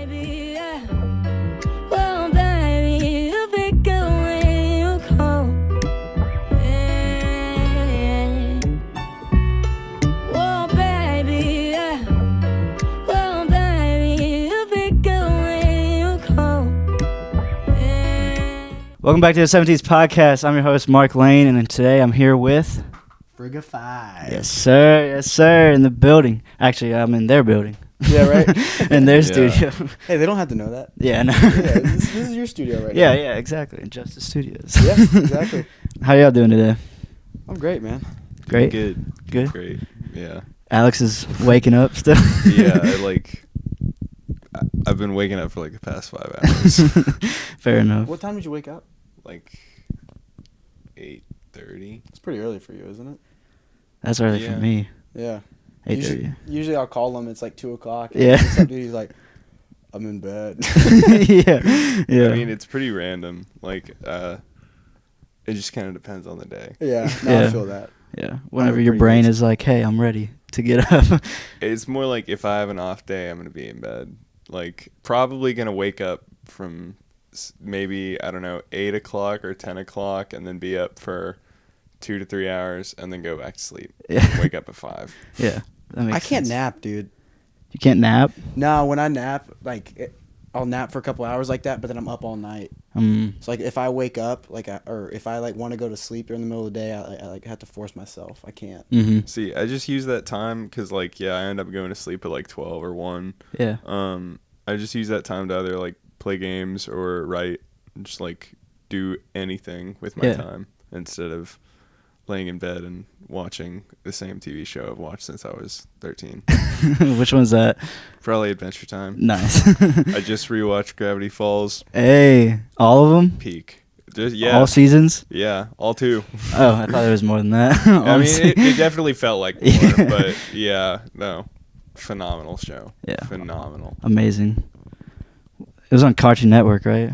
baby, yeah. Well, baby, you pick it when you call. Yeah. Well, baby, yeah. Well, baby, you pick it when you call. Yeah. Welcome back to the 17th podcast. I'm your host, Mark Lane, and today I'm here with... Frigga Five. Yes, sir, in the building. Actually, I'm in their building. Yeah, right? In their studio. Hey, they don't have to know that. Yeah, no. Yeah, this is your studio right now. Yeah, exactly. In Justice Studios. Yeah, exactly. How y'all doing today? I'm great, man. Great? Good. Good? Great. Yeah. Alex is waking up still? Yeah, I've been waking up for like the past 5 hours. Fair enough. What time did you wake up? Like 8:30. It's pretty early for you, isn't it? That's early Yeah. for me. Yeah. 8:30. Usually I'll call him. It's like 2 o'clock. Yeah. Some dude, he's like, I'm in bed. yeah. I mean, it's pretty random. Like, it just kind of depends on the day. Yeah. No, Yeah. I feel that. Yeah. Whenever I'm your pretty brain lazy. is like, hey, I'm ready to get up. It's more like if I have an off day, I'm gonna be in bed. Like, probably gonna wake up from maybe, I don't know, 8 o'clock or 10 o'clock, and then be up for 2 to 3 hours, and then go back to sleep. Yeah. Wake up at 5. Yeah. That makes I can't sense. nap, dude. You can't nap? No, when I nap, I'll nap for a couple hours like that, but then I'm up all night. So like if I wake up or if I like want to go to sleep during the middle of the day, I like have to force myself. I can't. Mm-hmm. See, I just use that time because, like, yeah, I end up going to sleep at like 12 or 1. Yeah. I just use that time to either like play games or write, and just like do anything with my Yeah. time instead of laying in bed and watching the same TV show I've watched since I was 13. Which one's that? Probably Adventure Time. Nice. I just rewatched Gravity Falls. Hey, all of them? Peak. Just, yeah. All seasons? Yeah, all 2. Oh, I thought there was more than that. I mean, Honestly. it definitely felt like more, Yeah. but yeah, no. Phenomenal show. Yeah. Phenomenal. Amazing. It was on Cartoon Network, right?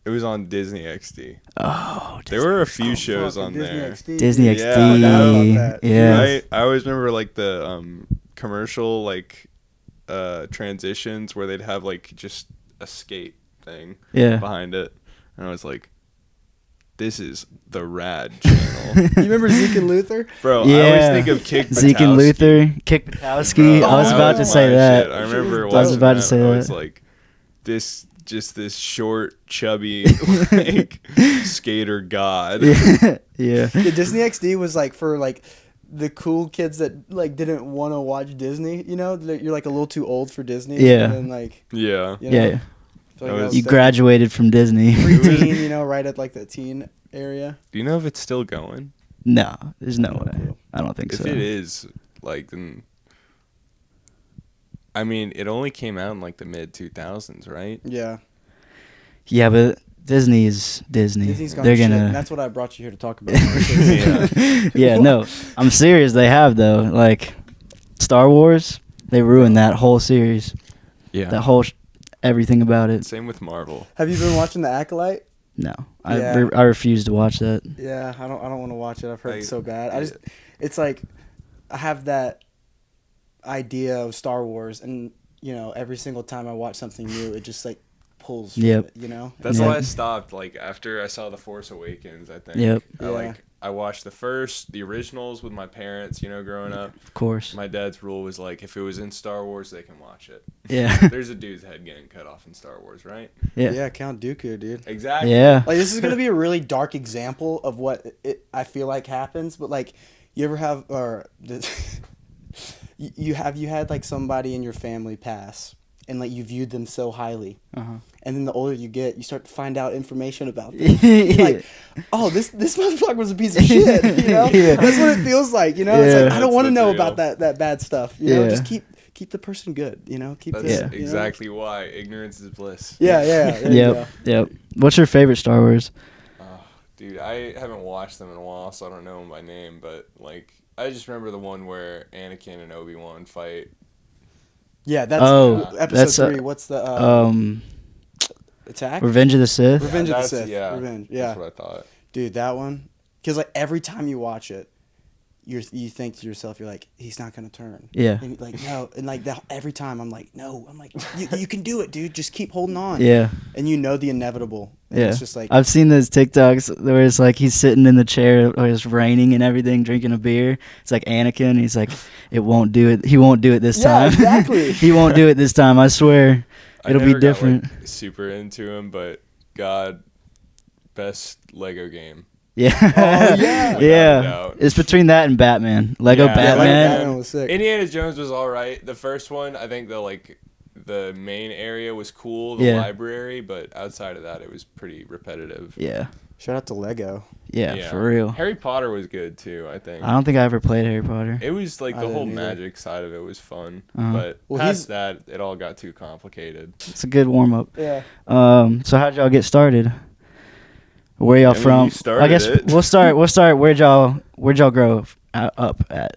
It was on Disney XD. Oh, There were a few shows Fucking on Disney there. XD. Disney Yeah, XD. I forgot about that. Yeah. I always remember like the commercial like transitions where they'd have like just a skate thing Yeah. behind it, and I was like, "This is the rad channel." You remember Zeke and Luther? Bro, I Yeah. always think of Kick Zeke and Buttowski. Luther, Kick Buttowski. Bro, I was that about to was say my that. shit. I remember I was about to watching say I was that. like, this short, chubby, like skater god. Yeah. Yeah, Disney XD was like for like the cool kids that like didn't want to watch Disney. You know, that you're like a little too old for Disney. Yeah. And then like Yeah. you know, Yeah. I feel like That that was- was You definitely graduated from Disney. preteen. You know, right at like the teen area. Do you know if it's still going? No, there's no No way. clue. I don't think If so. it is, like, then, I mean, it only came out in like the mid 2000s, right? Yeah. Yeah, but Disney is Disney. Disney's gone They're to shit, gonna. and that's what I brought you here to talk about. Yeah, no, I'm serious. They have though. Like Star Wars, they ruined that whole series. Yeah. That whole everything about it. Same with Marvel. Have you been watching The Acolyte? No, Yeah. I refuse to watch that. Yeah, I don't want to watch it. I've heard it's so bad. yeah. It's like I have that idea of Star Wars, and you know, every single time I watch something new, it just like pulls. From Yep. it, you know. That's Yeah. why I stopped. Like after I saw The Force Awakens, I think. Yep. Yeah. I watched the originals with my parents. You know, growing up, Of course. my dad's rule was like, if it was in Star Wars, they can watch it. Yeah. There's a dude's head getting cut off in Star Wars, right? Yeah. Yeah, Count Dooku, dude. Exactly. Yeah. Like this is gonna be a really dark example of what I feel like happens, but like, you ever have you had like somebody in your family pass, and like you viewed them so highly, Uh-huh. and then the older you get, you start to find out information about them. You're like, oh, this motherfucker was a piece of shit. You know, Yeah. that's what it feels like. You know, it's Yeah. like I don't That's want to know real. about that bad stuff. You know, Yeah. just keep the person good. You know, keep That's the, Yeah. you know? exactly why ignorance is bliss. Yeah, yeah. There you go. Yep. Yep. What's your favorite Star Wars? Dude, I haven't watched them in a while, so I don't know them by name. But like, I just remember the one where Anakin and Obi-Wan fight. Yeah, that's Oh, episode that's, 3. What's the attack? Revenge of the Sith. Revenge of the that's- Sith. Yeah, Revenge. Yeah. That's what I thought. Dude, that one. Because like every time you watch it, you think to yourself, you're like, he's not gonna turn. Yeah. And like no, and like that every time I'm like, no, I'm like, you can do it, dude. Just keep holding on. Yeah. And you know the inevitable. And Yeah. It's just like I've seen those TikToks where it's like he's sitting in the chair where it's raining and everything, drinking a beer. It's like Anakin. He's like, it won't do it. He won't do it this Yeah, time. exactly. He won't do it this time. I swear. I It'll be never got, different. like, super into him, but God, best Lego game. Yeah. Oh, yeah. Without a Yeah. doubt. It's between that and Batman. Lego Yeah, Lego Batman. Batman was sick. Indiana Jones was all right. The first one, I think the main area was cool, the Yeah. library, but outside of that, it was pretty repetitive. Yeah. Shout out to Lego. Yeah, for real. Harry Potter was good too, I think. I don't think I ever played Harry Potter. It was like I the whole didn't either. magic side of it was fun, Uh-huh. but Well, past that, it all got too complicated. It's a good warm up. Yeah. So how'd y'all get started? Where y'all I mean, from? you started I guess it. we'll start. Where'd y'all grow up at?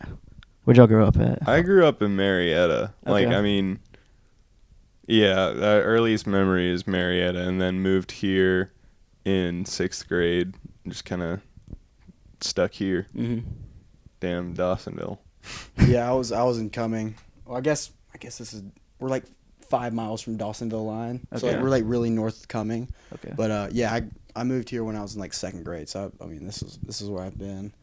Where'd y'all grow up at? I grew up in Marietta. Like, Okay. I mean, yeah, the earliest memory is Marietta, and then moved here in 6th grade. Just kind of stuck here. Mm-hmm. Damn Dawsonville. Yeah, I was in Cumming. Well, I guess we're like 5 miles from Dawsonville line, so Okay. like, we're like really north of Cumming. Okay. But yeah, I moved here when I was in like 2nd grade, so I mean this is where I've been.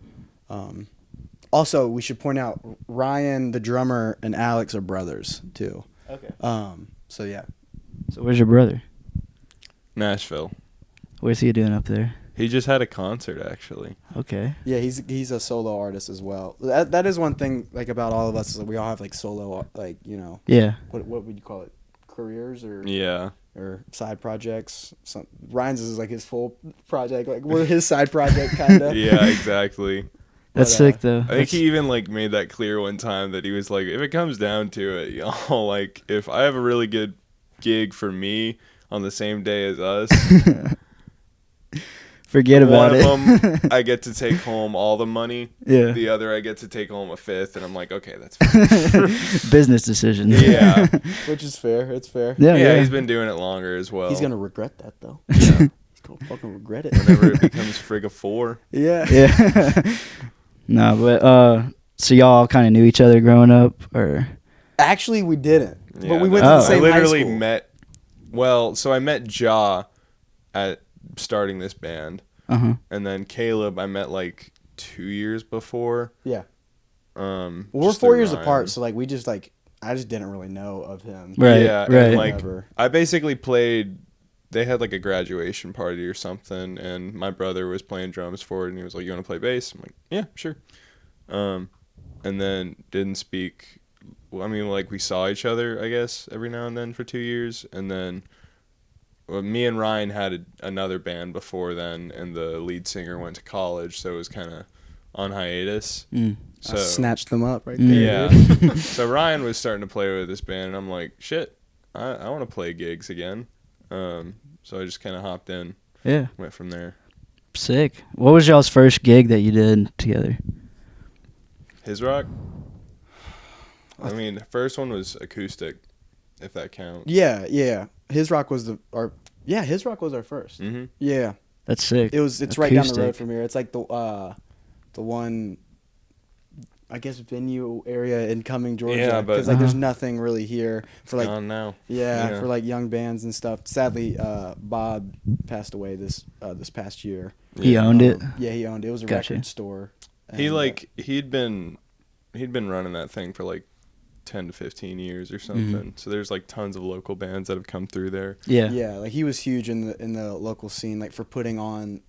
Also, we should point out Ryan, the drummer, and Alex are brothers too. Okay. So yeah, So where's your brother? Nashville. What's he doing up there? He just had a concert, actually. Okay. yeah, he's a solo artist as well. That is one thing like about all of us is that we all have like solo Yeah. what would you call it, careers or Yeah. or side projects. Ryan's is like his full project. Like we're his side project kind of. Yeah, exactly. That's But, sick though. I think he even like made that clear one time that he was like, if it comes down to it, y'all, like if I have a really good gig for me on the same day as us, Forget about one it. of them I get to take home all the money. Yeah. The other I get to take home a fifth, and I'm like, okay, that's fine. Business decision. Yeah. Which is fair. It's fair. Yeah. Yeah, he's been doing it longer as well. He's gonna regret that though. Yeah. He's gonna fucking regret it. Whenever it becomes Frigga 4. Yeah. Yeah. No, but so y'all kind of knew each other growing up, or? Actually, we didn't. Yeah, But we went to no. the same I literally high school. met. Well, so I met Ja at starting this band, Uh-huh. and then Caleb I met like 2 years before. Yeah. Well, we're just 4 through years Ryan. apart, so like we just like I just didn't really know of him. Right. Yeah, right. and like Whatever. I basically played. They had like a graduation party or something, and my brother was playing drums for it, and he was like, "You want to play bass?" I'm like, "Yeah, sure." And then didn't speak. Well, I mean, like we saw each other, I guess, every now and then for 2 years, and then me and Ryan had another band before then, and the lead singer went to college, so it was kind of on hiatus. Mm. I So snatched them up right Mm. there. yeah. dude. So Ryan was starting to play with this band, and I'm like, shit, I want to play gigs again. So I just kind of hopped in, Yeah. went from there. Sick. What was y'all's first gig that you did together? His Rock? I mean, the first one was acoustic, if that counts. Yeah. His Rock was His Rock was our first. Mm-hmm. Yeah. That's sick. It's right down the road Acoustic. from here. It's like the one, I guess, venue area in Cumming, Georgia. Yeah, but- because like there's Uh-huh. nothing really here for like Gone now. for like young bands and stuff. Sadly, Bob passed away this past year. He owned it. Yeah, he owned it. It was a Gotcha. record store. He And, he'd been running that thing for like 10 to 15 years or something. So there's like tons of local bands that have come through there. Yeah. yeah, like he was huge in the local scene, like for putting on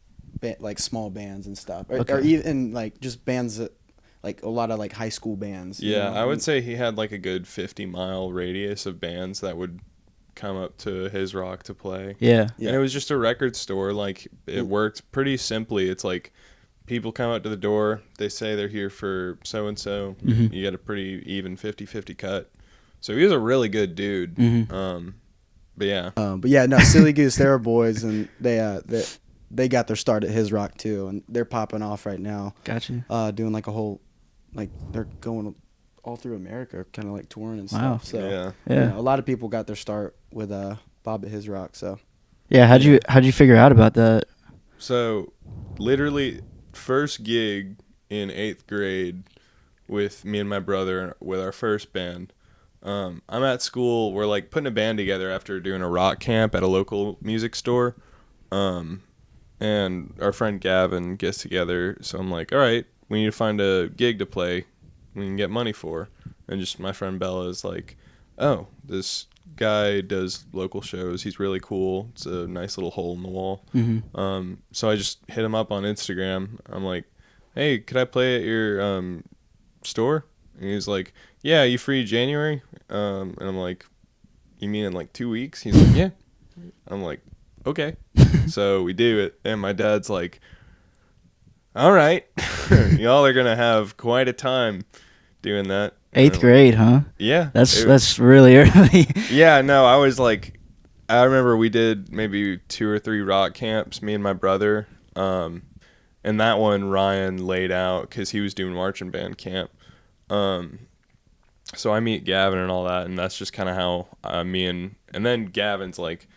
like small bands and stuff, or Okay. even like just bands that like a lot of like high school bands. you Yeah, know? I would say he had like a good 50-mile radius of bands that would come up to His Rock to play. Yeah. Yeah. And it was just a record store. Like, it worked pretty simply. It's like people come out to the door, they say they're here for so-and-so. Mhm. You get a pretty even 50-50 cut. So he was a really good dude. Mhm. But yeah. But yeah, no, Silly Goose, they were boys, and they got their start at His Rock too, and they're popping off right now. Gotcha. Doing like a whole, like they're going all through America, kind of like touring and Wow. stuff. So Yeah. Yeah. you know, a lot of people got their start with Bob at His Rock. So Yeah. How'd you figure out about that? So, literally, first gig in 8th grade, with me and my brother with our first band. I'm at school. We're like putting a band together after doing a rock camp at a local music store. And our friend Gavin gets together. So I'm like, all right, we need to find a gig to play we can get money for. And just my friend Bella is like, oh, this guy does local shows. He's really cool. It's a nice little hole in the wall. Mm-hmm. So I just hit him up on Instagram. I'm like, hey, could I play at your store? And he's like, yeah, you free January? And I'm like, you mean in like 2 weeks? He's like, yeah. I'm like, okay. So we do it. And my dad's like, all right. Y'all are going to have quite a time doing that. 8th grade, huh? Yeah. That's really early. Yeah, no, I was like, I remember we did maybe 2 or 3 rock camps, me and my brother. And that one Ryan laid out because he was doing marching band camp. So I meet Gavin and all that, and that's just kind of how and then Gavin's like,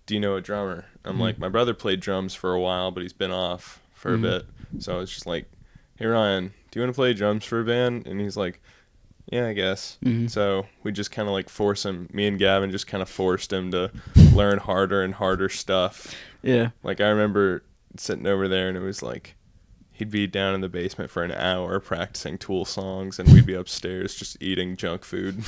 do you know a drummer? I'm like, my brother played drums for a while, but he's been off for a bit. So it's just like, hey Ryan, do you want to play drums for a band? And he's like, yeah, I guess. So we just kind of like me and Gavin just kind of forced him to learn harder and harder stuff. Yeah. Like I remember sitting over there and it was like, he'd be down in the basement for an hour practicing Tool songs and we'd be upstairs just eating junk food.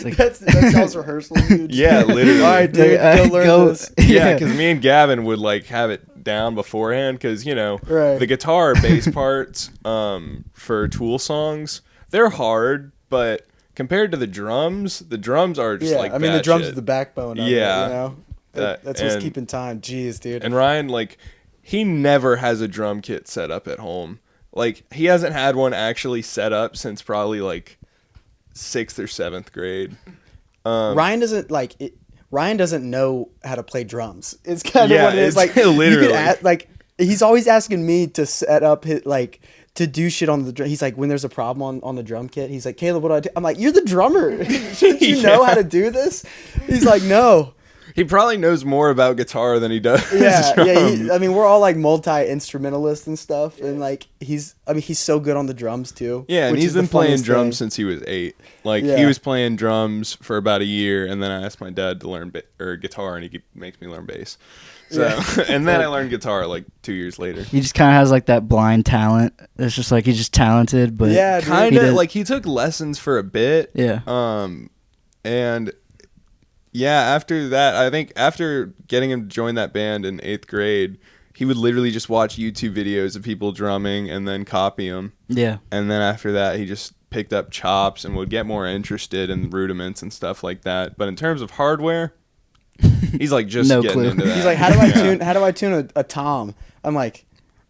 Like, That's y'all's rehearsal, dude. Yeah, literally. All right, dude, go learn this. Yeah, because me and Gavin would like have it down beforehand because, you know, the guitar bass parts for Tool songs, they're hard, but compared to the drums are just like I mean, the drums shit. are the backbone of it, you know? That's what's keeping time. Jeez, dude. And Ryan, like, he never has a drum kit set up at home. Like, he hasn't had one actually set up since probably like 6th or 7th grade. Ryan doesn't know how to play drums. It's kind of what it is. Like, literally. He's always asking me to set up his, like, to do shit on the drum. He's like, when there's a problem on the drum kit, he's like, Caleb, what do I do? I'm like, you're the drummer. Shouldn't you know how to do this? He's like, no. He probably knows more about guitar than he does. Yeah. I mean, we're all like multi-instrumentalists and stuff, and like he's so good on the drums too. Yeah, and he's been playing drums since he was 8. Like he was playing drums for about a year, and then I asked my dad to learn guitar, and he makes me learn bass. So, and then I learned guitar like 2 years later. He just kind of has like that blind talent. It's just like he's just talented, but kind of like he took lessons for a bit. Yeah. And yeah, after that, I think after getting him to join that band in 8th grade, he would literally just watch YouTube videos of people drumming and then copy them. Yeah. And then after that, he just picked up chops and would get more interested in rudiments and stuff like that. But in terms of hardware, he's like just no getting clue. into that. He's like, how do I tune a tom? I'm like,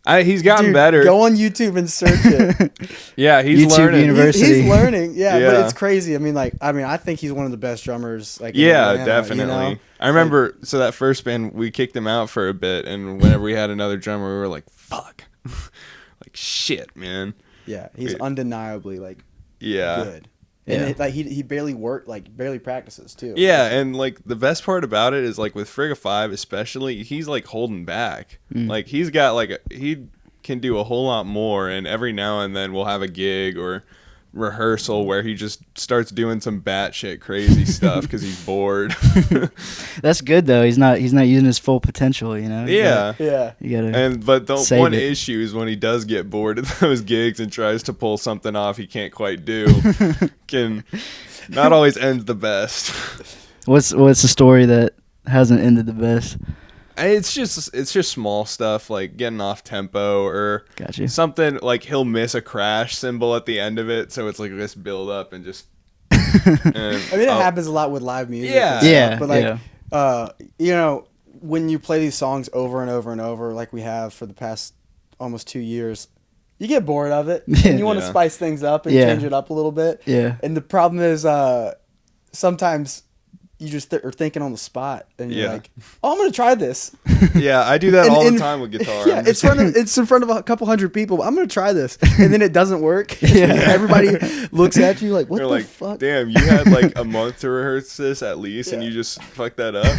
he's gotten better. Go on YouTube and search it. Yeah, he's YouTube learning. University. He's learning. Yeah, but it's crazy. I mean, I think he's one of the best drummers. Like, in Atlanta, definitely. You know? I remember. So that first band, we kicked him out for a bit, and whenever we had another drummer, we were like, "Fuck, like shit, man." Yeah, he's undeniably like good. Yeah. And he barely barely practices too. Yeah, and like the best part about it is like with Frigga Five especially, he's like holding back. Like he's got he can do a whole lot more, and every now and then we'll have a gig or rehearsal where he just starts doing some batshit crazy stuff because he's bored. That's good though. He's not using his full potential, you know. Yeah. You gotta. But the save one it. issue is when he does get bored at those gigs and tries to pull something off he can't quite do, can not always end the best. What's the story that hasn't ended the best? It's just small stuff like getting off tempo or something like he'll miss a crash cymbal at the end of it, so it's like this build up and just. I mean, it happens a lot with live music. Yeah. But like, you know, when you play these songs over and over and over, like we have for the past almost 2 years, you get bored of it and you want to spice things up and change it up a little bit. Yeah. And the problem is, sometimes you just are thinking on the spot and you're like, oh, I'm going to try this. Yeah, I do that all the time with guitar. Yeah, it's in front of a couple hundred people. But I'm going to try this. And then it doesn't work. Everybody looks at you like, what the fuck? Damn, you had like a month to rehearse this at least and you just fucked that up.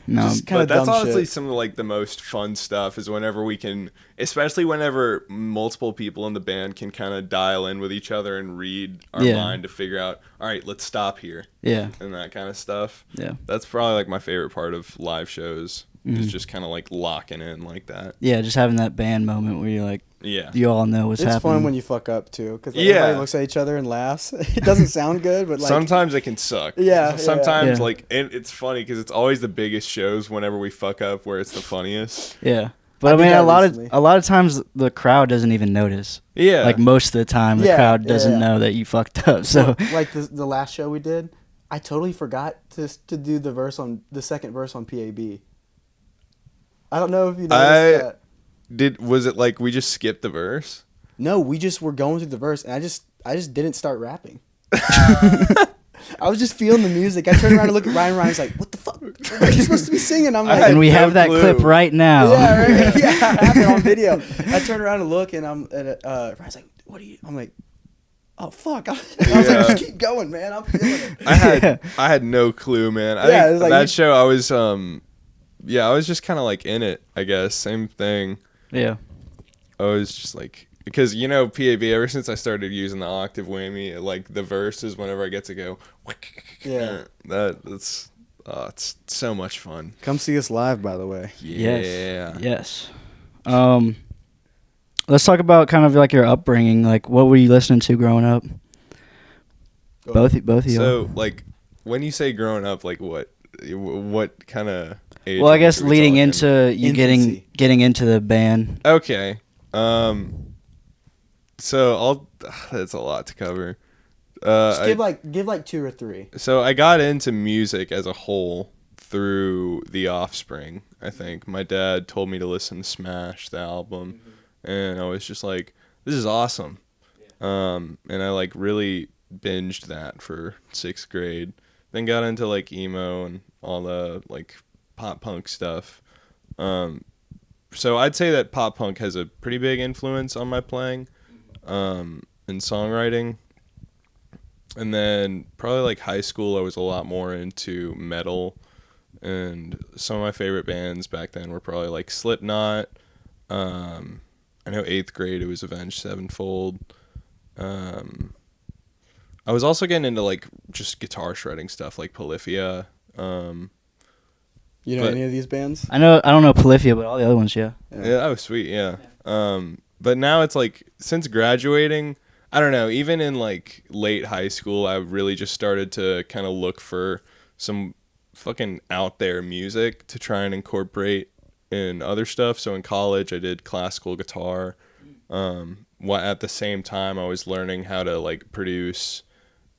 No, Just kind But of that's dumb honestly shit. some of like the most fun stuff is whenever we can, especially whenever multiple people in the band can kind of dial in with each other and read our Yeah. mind to figure out, all right, let's stop here. Yeah. And that kind of stuff. Yeah. That's probably like my favorite part of live shows is Mhm. just kind of like locking in like that. Yeah, just having that band moment where you're like, Yeah. you all know what's It's happening. fun when you fuck up too, because Yeah. everybody looks at each other and laughs. It doesn't sound good, but like Sometimes it can suck. Yeah, Sometimes yeah. like it's funny because it's always the biggest shows whenever we fuck up where it's the funniest. Yeah. But I did mean, that a lot recently. of times the crowd doesn't even notice. Yeah. Like most of the time, the Yeah, crowd doesn't yeah. know that you fucked up. So like the last show we did, I totally forgot to do the second verse on PAB. I don't know if you noticed that. Was it like we just skipped the verse? No, we just were going through the verse, and I just didn't start rapping. I was just feeling the music. I turned around and looked at Ryan. Ryan's like, "What the fuck? You're supposed to be singing." I'm I like, had and we no have that clue. clip right now. "Yeah, right. Yeah, I have it on video." I turned around and look, and Ryan's like, "What are you?" I'm like, "Oh fuck!" I was like, Yeah. "Just keep going, man. I'm feeling it." I had no clue, man. I Yeah, it think was like that you- show I was I was just kind of like in it, I guess. Same thing. Yeah. I was just like because PAB ever since I started using the octave whammy, like the verses whenever I get to go Yeah. that's it's so much fun. Come see us live, by the way. Yeah. Yes. Let's talk about kind of like your upbringing. Like, what were you listening to growing up? Both of you. So like when you say growing up, like what kind of age? Well, I range guess are we leading talking? into you Infancy. getting into the band. Okay. So that's a lot to cover. Just give like 2 or 3. So I got into music as a whole through The Offspring, I think. My dad told me to listen to Smash, the album, and I was just like, this is awesome. And I like really binged that for 6th grade. Then got into like emo and all the like pop punk stuff. So I'd say that pop punk has a pretty big influence on my playing and songwriting. And then probably like high school, I was a lot more into metal. And some of my favorite bands back then were probably like Slipknot. I know 8th grade it was Avenged Sevenfold. I was also getting into like just guitar shredding stuff like Polyphia. You know But- any of these bands? I don't know Polyphia, but all the other ones, yeah. Yeah, that was sweet, yeah. But now it's like since graduating, I don't know, even in like late high school, I really just started to kind of look for some fucking out there music to try and incorporate in other stuff. So in college, I did classical guitar. At the same time, I was learning how to like produce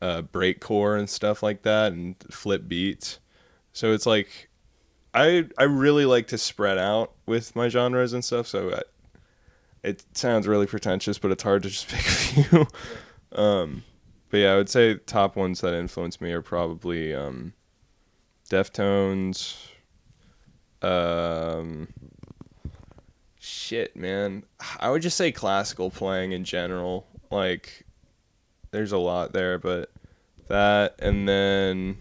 breakcore and stuff like that and flip beats. So it's like I really like to spread out with my genres and stuff. So it sounds really pretentious, but it's hard to just pick a few. But yeah, I would say top ones that influenced me are probably Deftones. Shit, man. I would just say classical playing in general. Like, there's a lot there, but that and then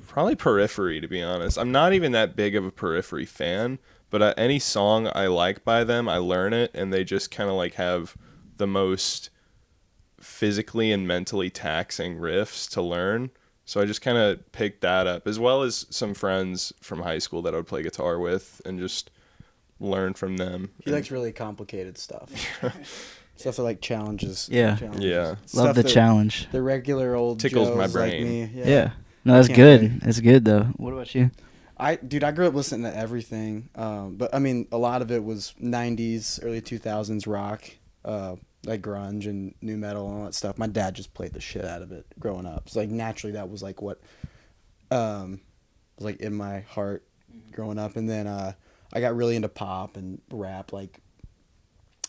probably Periphery, to be honest. I'm not even that big of a Periphery fan, but any song I like by them, I learn it, and they just kind of like have the most physically and mentally taxing riffs to learn. So I just kind of picked that up, as well as some friends from high school that I would play guitar with and just learn from them. He likes really complicated stuff. Stuff that like challenges. Yeah. Yeah. Love Stuff the that challenge. The regular old Tickles my Joes like brain. me. Yeah. No, that's Can't good. play. It's good though. What about you? I grew up listening to everything, but I mean a lot of it was '90s, early 2000s rock, like grunge and new metal and all that stuff. My dad just played the shit out of it growing up. So like naturally that was like what was like in my heart growing up. And then I got really into pop and rap, like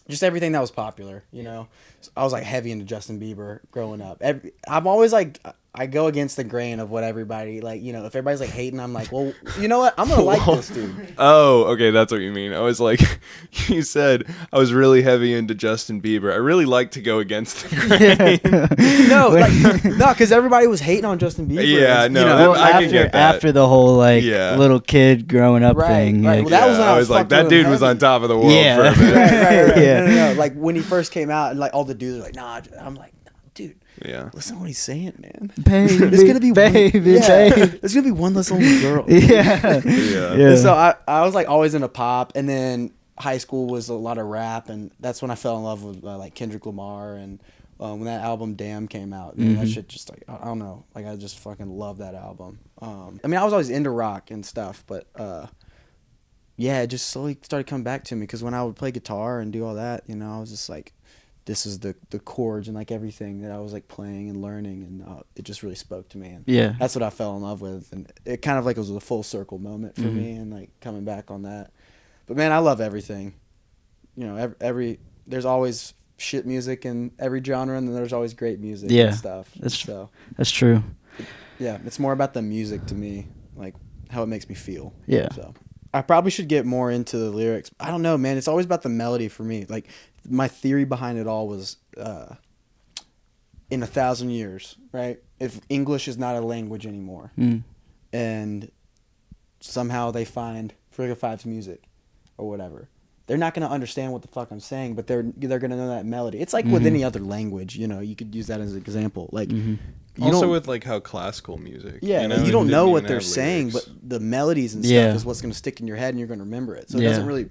just everything that was popular, you know. So I was like heavy into Justin Bieber growing up. I'm always like I go against the grain of what everybody like. You know, if everybody's like hating, I'm like, well, you know what? I'm gonna like this dude. Oh, okay, that's what you mean. I was like, you said I was really heavy into Justin Bieber. I really like to go against the grain. No, like no, because everybody was hating on Justin Bieber. Yeah, and, no, you know, Well, I can get that. after the whole like Yeah. little kid growing up Right, thing. right. like, Well, that was when I I was was like, fucked that with dude him was on heavy. top of the world Yeah. for a minute. Right. Yeah. No. Like when he first came out, and like all the dudes were like, nah. I'm like, nah, dude, Yeah. listen to what he's saying, man. baby, There's gonna be baby, one, yeah, baby. there's gonna be one less only girl. Yeah. Yeah. And so I was like always into pop, and then high school was a lot of rap, and that's when I fell in love with like Kendrick Lamar, and when that album Damn came out, man, that shit just like I don't know, like I just fucking love that album. I mean I was always into rock and stuff, but yeah, it just slowly started coming back to me because when I would play guitar and do all that, you know, I was just like, this is the chords and like everything that I was like playing and learning, and it just really spoke to me. And Yeah. that's what I fell in love with, and it kind of like was a full circle moment for me, and like coming back on that. But man, I love everything. You know, every there's always shit music in every genre, and then there's always great music Yeah, and stuff. that's So That's true. yeah, it's more about the music to me, like how it makes me feel. Yeah. So I probably should get more into the lyrics. I don't know, man. It's always about the melody for me. Like my theory behind it all was in 1,000 years, right? If English is not a language anymore, and somehow they find Frigga Five's music or whatever, they're not going to understand what the fuck I'm saying, but they're going to know that melody. It's like with any other language, you know, you could use that as an example. Like you Also don't- with like how classical music. yeah, you, like, know, you don't didn't know even what they're have saying, lyrics. but the melodies and Yeah. stuff is what's going to stick in your head, and you're going to remember it. So it Yeah. doesn't really,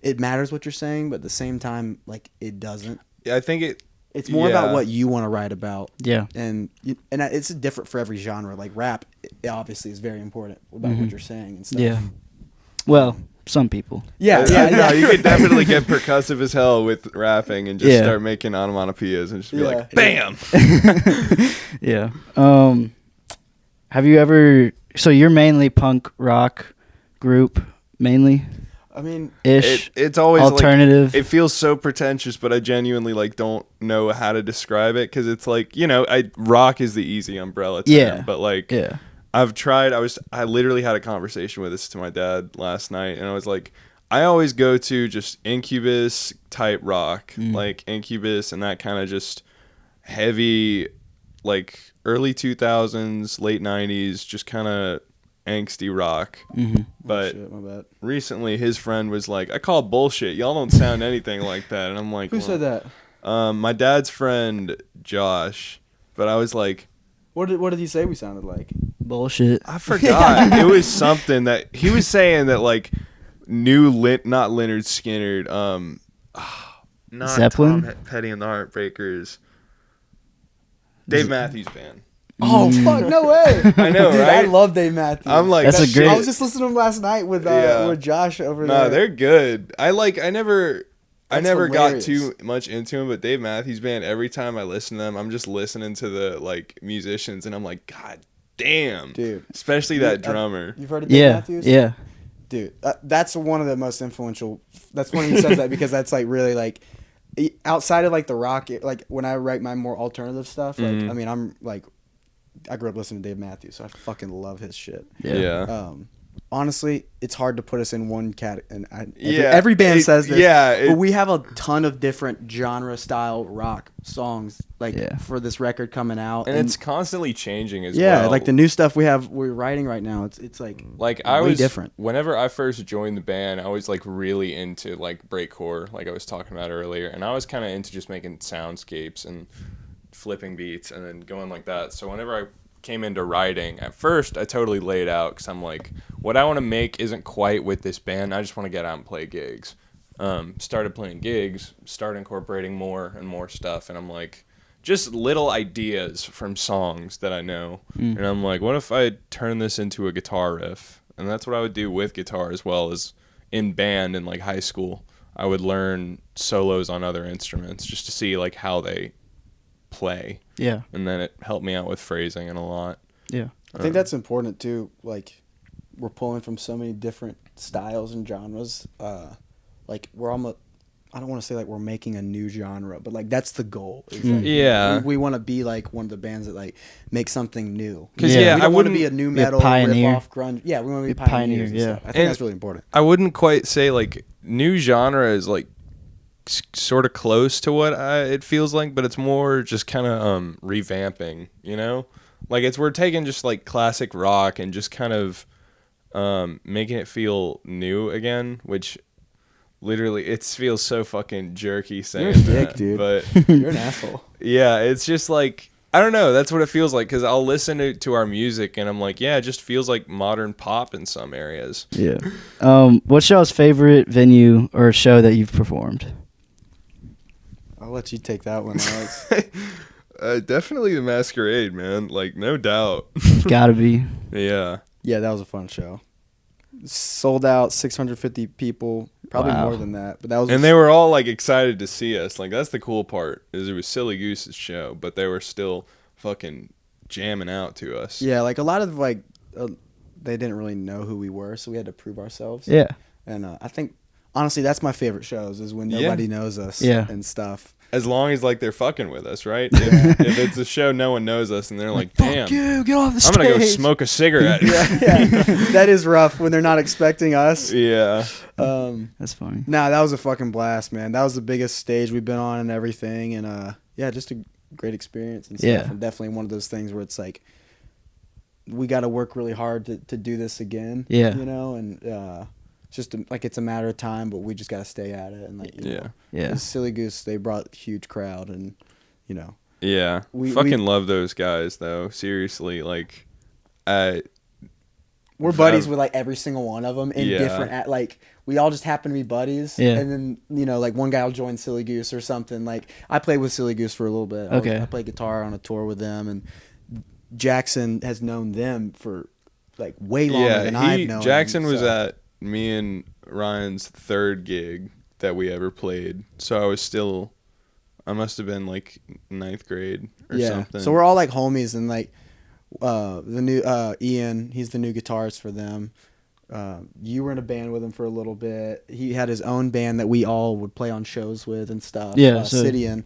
it matters what you're saying, but at the same time, like it doesn't. Yeah, I think it. It's more about Yeah. what you want to write about. Yeah. And it's different for every genre. Like rap, it obviously is very important about what you're saying and stuff. Yeah. Well, some people. Yeah, No, you could definitely get percussive as hell with rapping and just Yeah. start making onomatopoeias and just be Yeah. like, bam. Yeah. Have you ever? So you're mainly punk rock group, mainly I mean, ish. It's always alternative. Like, it feels so pretentious, but I genuinely like don't know how to describe it because it's like, you know, rock is the easy umbrella term, Yeah. but like Yeah. I've tried. I literally had a conversation with this to my dad last night, and I was like, I always go to just Incubus type rock, like Incubus and that kind of just heavy, like early 2000s, late 90s, just kind of angsty rock. But shit, my bad. recently, his friend was like, I call bullshit. Y'all don't sound anything like that. And I'm like, Who said that? My dad's friend, Josh. But I was like, What did he say we sounded like? Bullshit. I forgot. It was something that he was saying that like not Leonard Skinner, not Zeppelin? Tom Petty and the Heartbreakers, Dave Matthews Band. Oh fuck, no way! I know, Dude, right? I love Dave Matthews. I'm like, That's a shit. great- I was just listening to him last night with Josh over No, there. they're good. I never That's got hilarious. too much into him, but Dave Matthews Band, every time I listen to them, I'm just listening to the like musicians and I'm like, God damn. Dude. Especially that drummer. You've heard of Dave Yeah. Matthews? Yeah. Dude, that's one of the most influential. That's funny he says that because that's like really like outside of like the rock. Like when I write my more alternative stuff, like I mean, I'm like, I grew up listening to Dave Matthews, so I fucking love his shit. Yeah. Honestly, it's hard to put us in one category. And Yeah, every band says this. yeah, but we have a ton of different genre style rock songs like Yeah. for this record coming out, And it's constantly changing as yeah, well. like the new stuff we're writing right now. It's like I way was different. Whenever I first joined the band, I was like really into like breakcore, like I was talking about earlier, and I was kind of into just making soundscapes and flipping beats and then going like that. So whenever I came into writing, at first I totally laid out because I'm like, what I want to make isn't quite with this band. I just want to get out and play gigs. Started playing gigs, started incorporating more and more stuff, and I'm like, just little ideas from songs that I know. And I'm like, what if I turn this into a guitar riff? And that's what I would do with guitar as well as in band in like high school. I would learn solos on other instruments just to see like how they play. Yeah. And then it helped me out with phrasing and a lot. Yeah. I think that's important too. Like we're pulling from so many different styles and genres. Like we're almost I don't want to say like we're making a new genre, but like that's the goal. Is Mm. like, Yeah. we want to be like one of the bands that like make something new. 'Cause, Yeah. we I don't want to wouldn't be a new be a metal pioneer. rip off grunge. Yeah, we want to be Be a pioneer, pioneers. And yeah. stuff. I think And- that's really important. I wouldn't quite say like new genre is like sort of close to what it feels like, but it's more just kind of revamping, you know? Like we're taking just like classic rock and just kind of making it feel new again, which literally it feels so fucking jerky saying You're a dick, that, dude. but You're an asshole. yeah, it's just like I don't know. That's what it feels like because I'll listen to our music and I'm like, yeah, it just feels like modern pop in some areas. Yeah. What's y'all's favorite venue or show that you've performed? I'll let you take that one, Alex. Definitely the Masquerade, man. Like no doubt. Gotta be. Yeah. Yeah, that was a fun show. Sold out, 650 people, probably Wow. more than that. But that was And they were all like excited to see us. Like that's the cool part is it was Silly Goose's show, but they were still fucking jamming out to us. yeah, like a lot of like they didn't really know who we were, so we had to prove ourselves. Yeah. And I think honestly, that's my favorite shows is when Yeah. nobody knows us Yeah. and stuff. As long as like they're fucking with us, right? If it's a show no one knows us and they're like, damn, you, get off the I'm gonna go smoke a cigarette. yeah, that is rough when they're not expecting us. Yeah. That's funny. Nah, that was a fucking blast, man. That was the biggest stage we've been on and everything, and yeah, just a great experience and stuff. Yeah. And definitely one of those things where it's like we got to work really hard to do this again. Yeah. you know, and just like it's a matter of time, but we just got to stay at it and like you know, Yeah. 'cause Silly Goose, they brought a huge crowd, and you know, Yeah. We- fucking we- love those guys though. Seriously, like we're buddies with like every single one of them in Yeah. different like we all just happen to be buddies. Yeah. And then you know like one guy will join Silly Goose or something. Like I played with Silly Goose for a little bit. Okay. I played guitar on a tour with them, and Jackson has known them for like way longer than I've known. Jackson them, was so- at me and Ryan's third gig that we ever played. So I must have been like 9th grade or something. So we're all like homies, and like the new Ian, he's the new guitarist for them. You were in a band with him for a little bit. He had his own band that we all would play on shows with and stuff. Yeah, so- Sidian.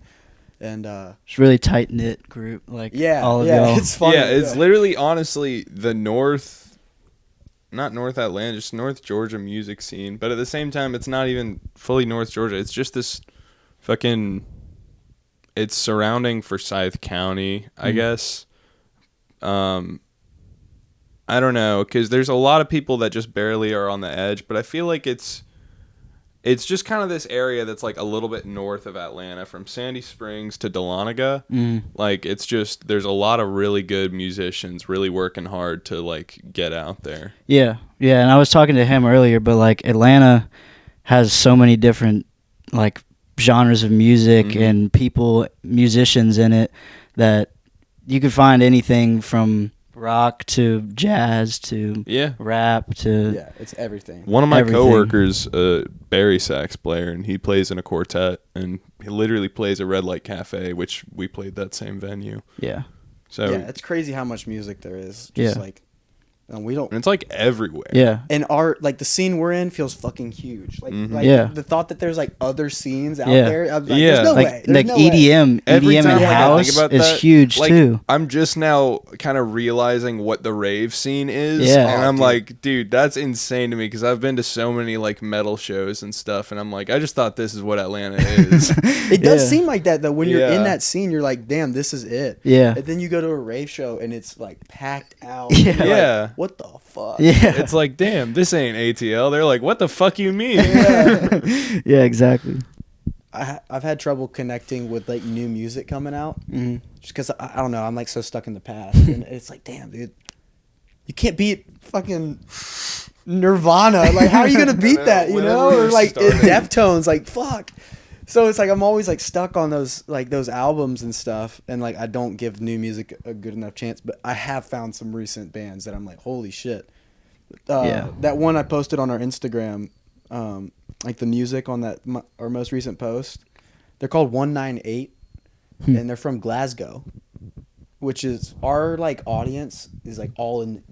And It's a really tight knit group. Like yeah, all of yeah, y'all. it's funny. Yeah, it's literally honestly the not North Atlanta, just North Georgia music scene. But at the same time, it's not even fully North Georgia. It's just this fucking. It's surrounding Forsyth County, I guess. I don't know, because there's a lot of people that just barely are on the edge. But I feel like it's just kind of this area that's like a little bit north of Atlanta, from Sandy Springs to Dahlonega. Like it's just there's a lot of really good musicians really working hard to like get out there. Yeah, yeah, and I was talking to him earlier, but like Atlanta has so many different like genres of music and musicians in it that you could find anything from rock to jazz to Yeah. rap to Yeah, it's everything. One of my Everything. coworkers, a bari sax player, and he plays in a quartet, and he literally plays a Red Light Cafe, which we played that same venue. yeah, So Yeah, it's crazy how much music there is. Just Yeah. like, and we don't. and it's like everywhere. yeah, And our like the scene we're in feels fucking huge. Like, like Yeah. the thought that there's like other scenes out Yeah. there. I'm like, Yeah. There's no like way. There's like no way. EDM, Every EDM time and like, I house think about is that, huge like, too. I'm just now kind of realizing what the rave scene is, Yeah. and Oh, I'm dude. like, dude, that's insane to me because I've been to so many like metal shows and stuff, and I'm like, I just thought this is what Atlanta is. It does Yeah. seem like that though. When you're Yeah. in that scene, you're like, damn, this is it. Yeah. And then you go to a rave show and it's like packed out. Yeah. And you're like, Yeah. what the fuck? Yeah, It's like, damn, this ain't ATL. They're like, what the fuck you mean? yeah, exactly. I've had trouble connecting with like new music coming out, just because I don't know. I'm like so stuck in the past, and it's like, damn, dude, you can't beat fucking Nirvana. Like, how are you gonna beat that? You whenever know, we or were like starting. Deftones. Like, fuck. So it's like I'm always like stuck on those albums and stuff, and like I don't give new music a good enough chance. But I have found some recent bands that I'm like, holy shit. Yeah. That one I posted on our Instagram, like the music on that our most recent post, they're called 198, and they're from Glasgow, which is our like audience is like all in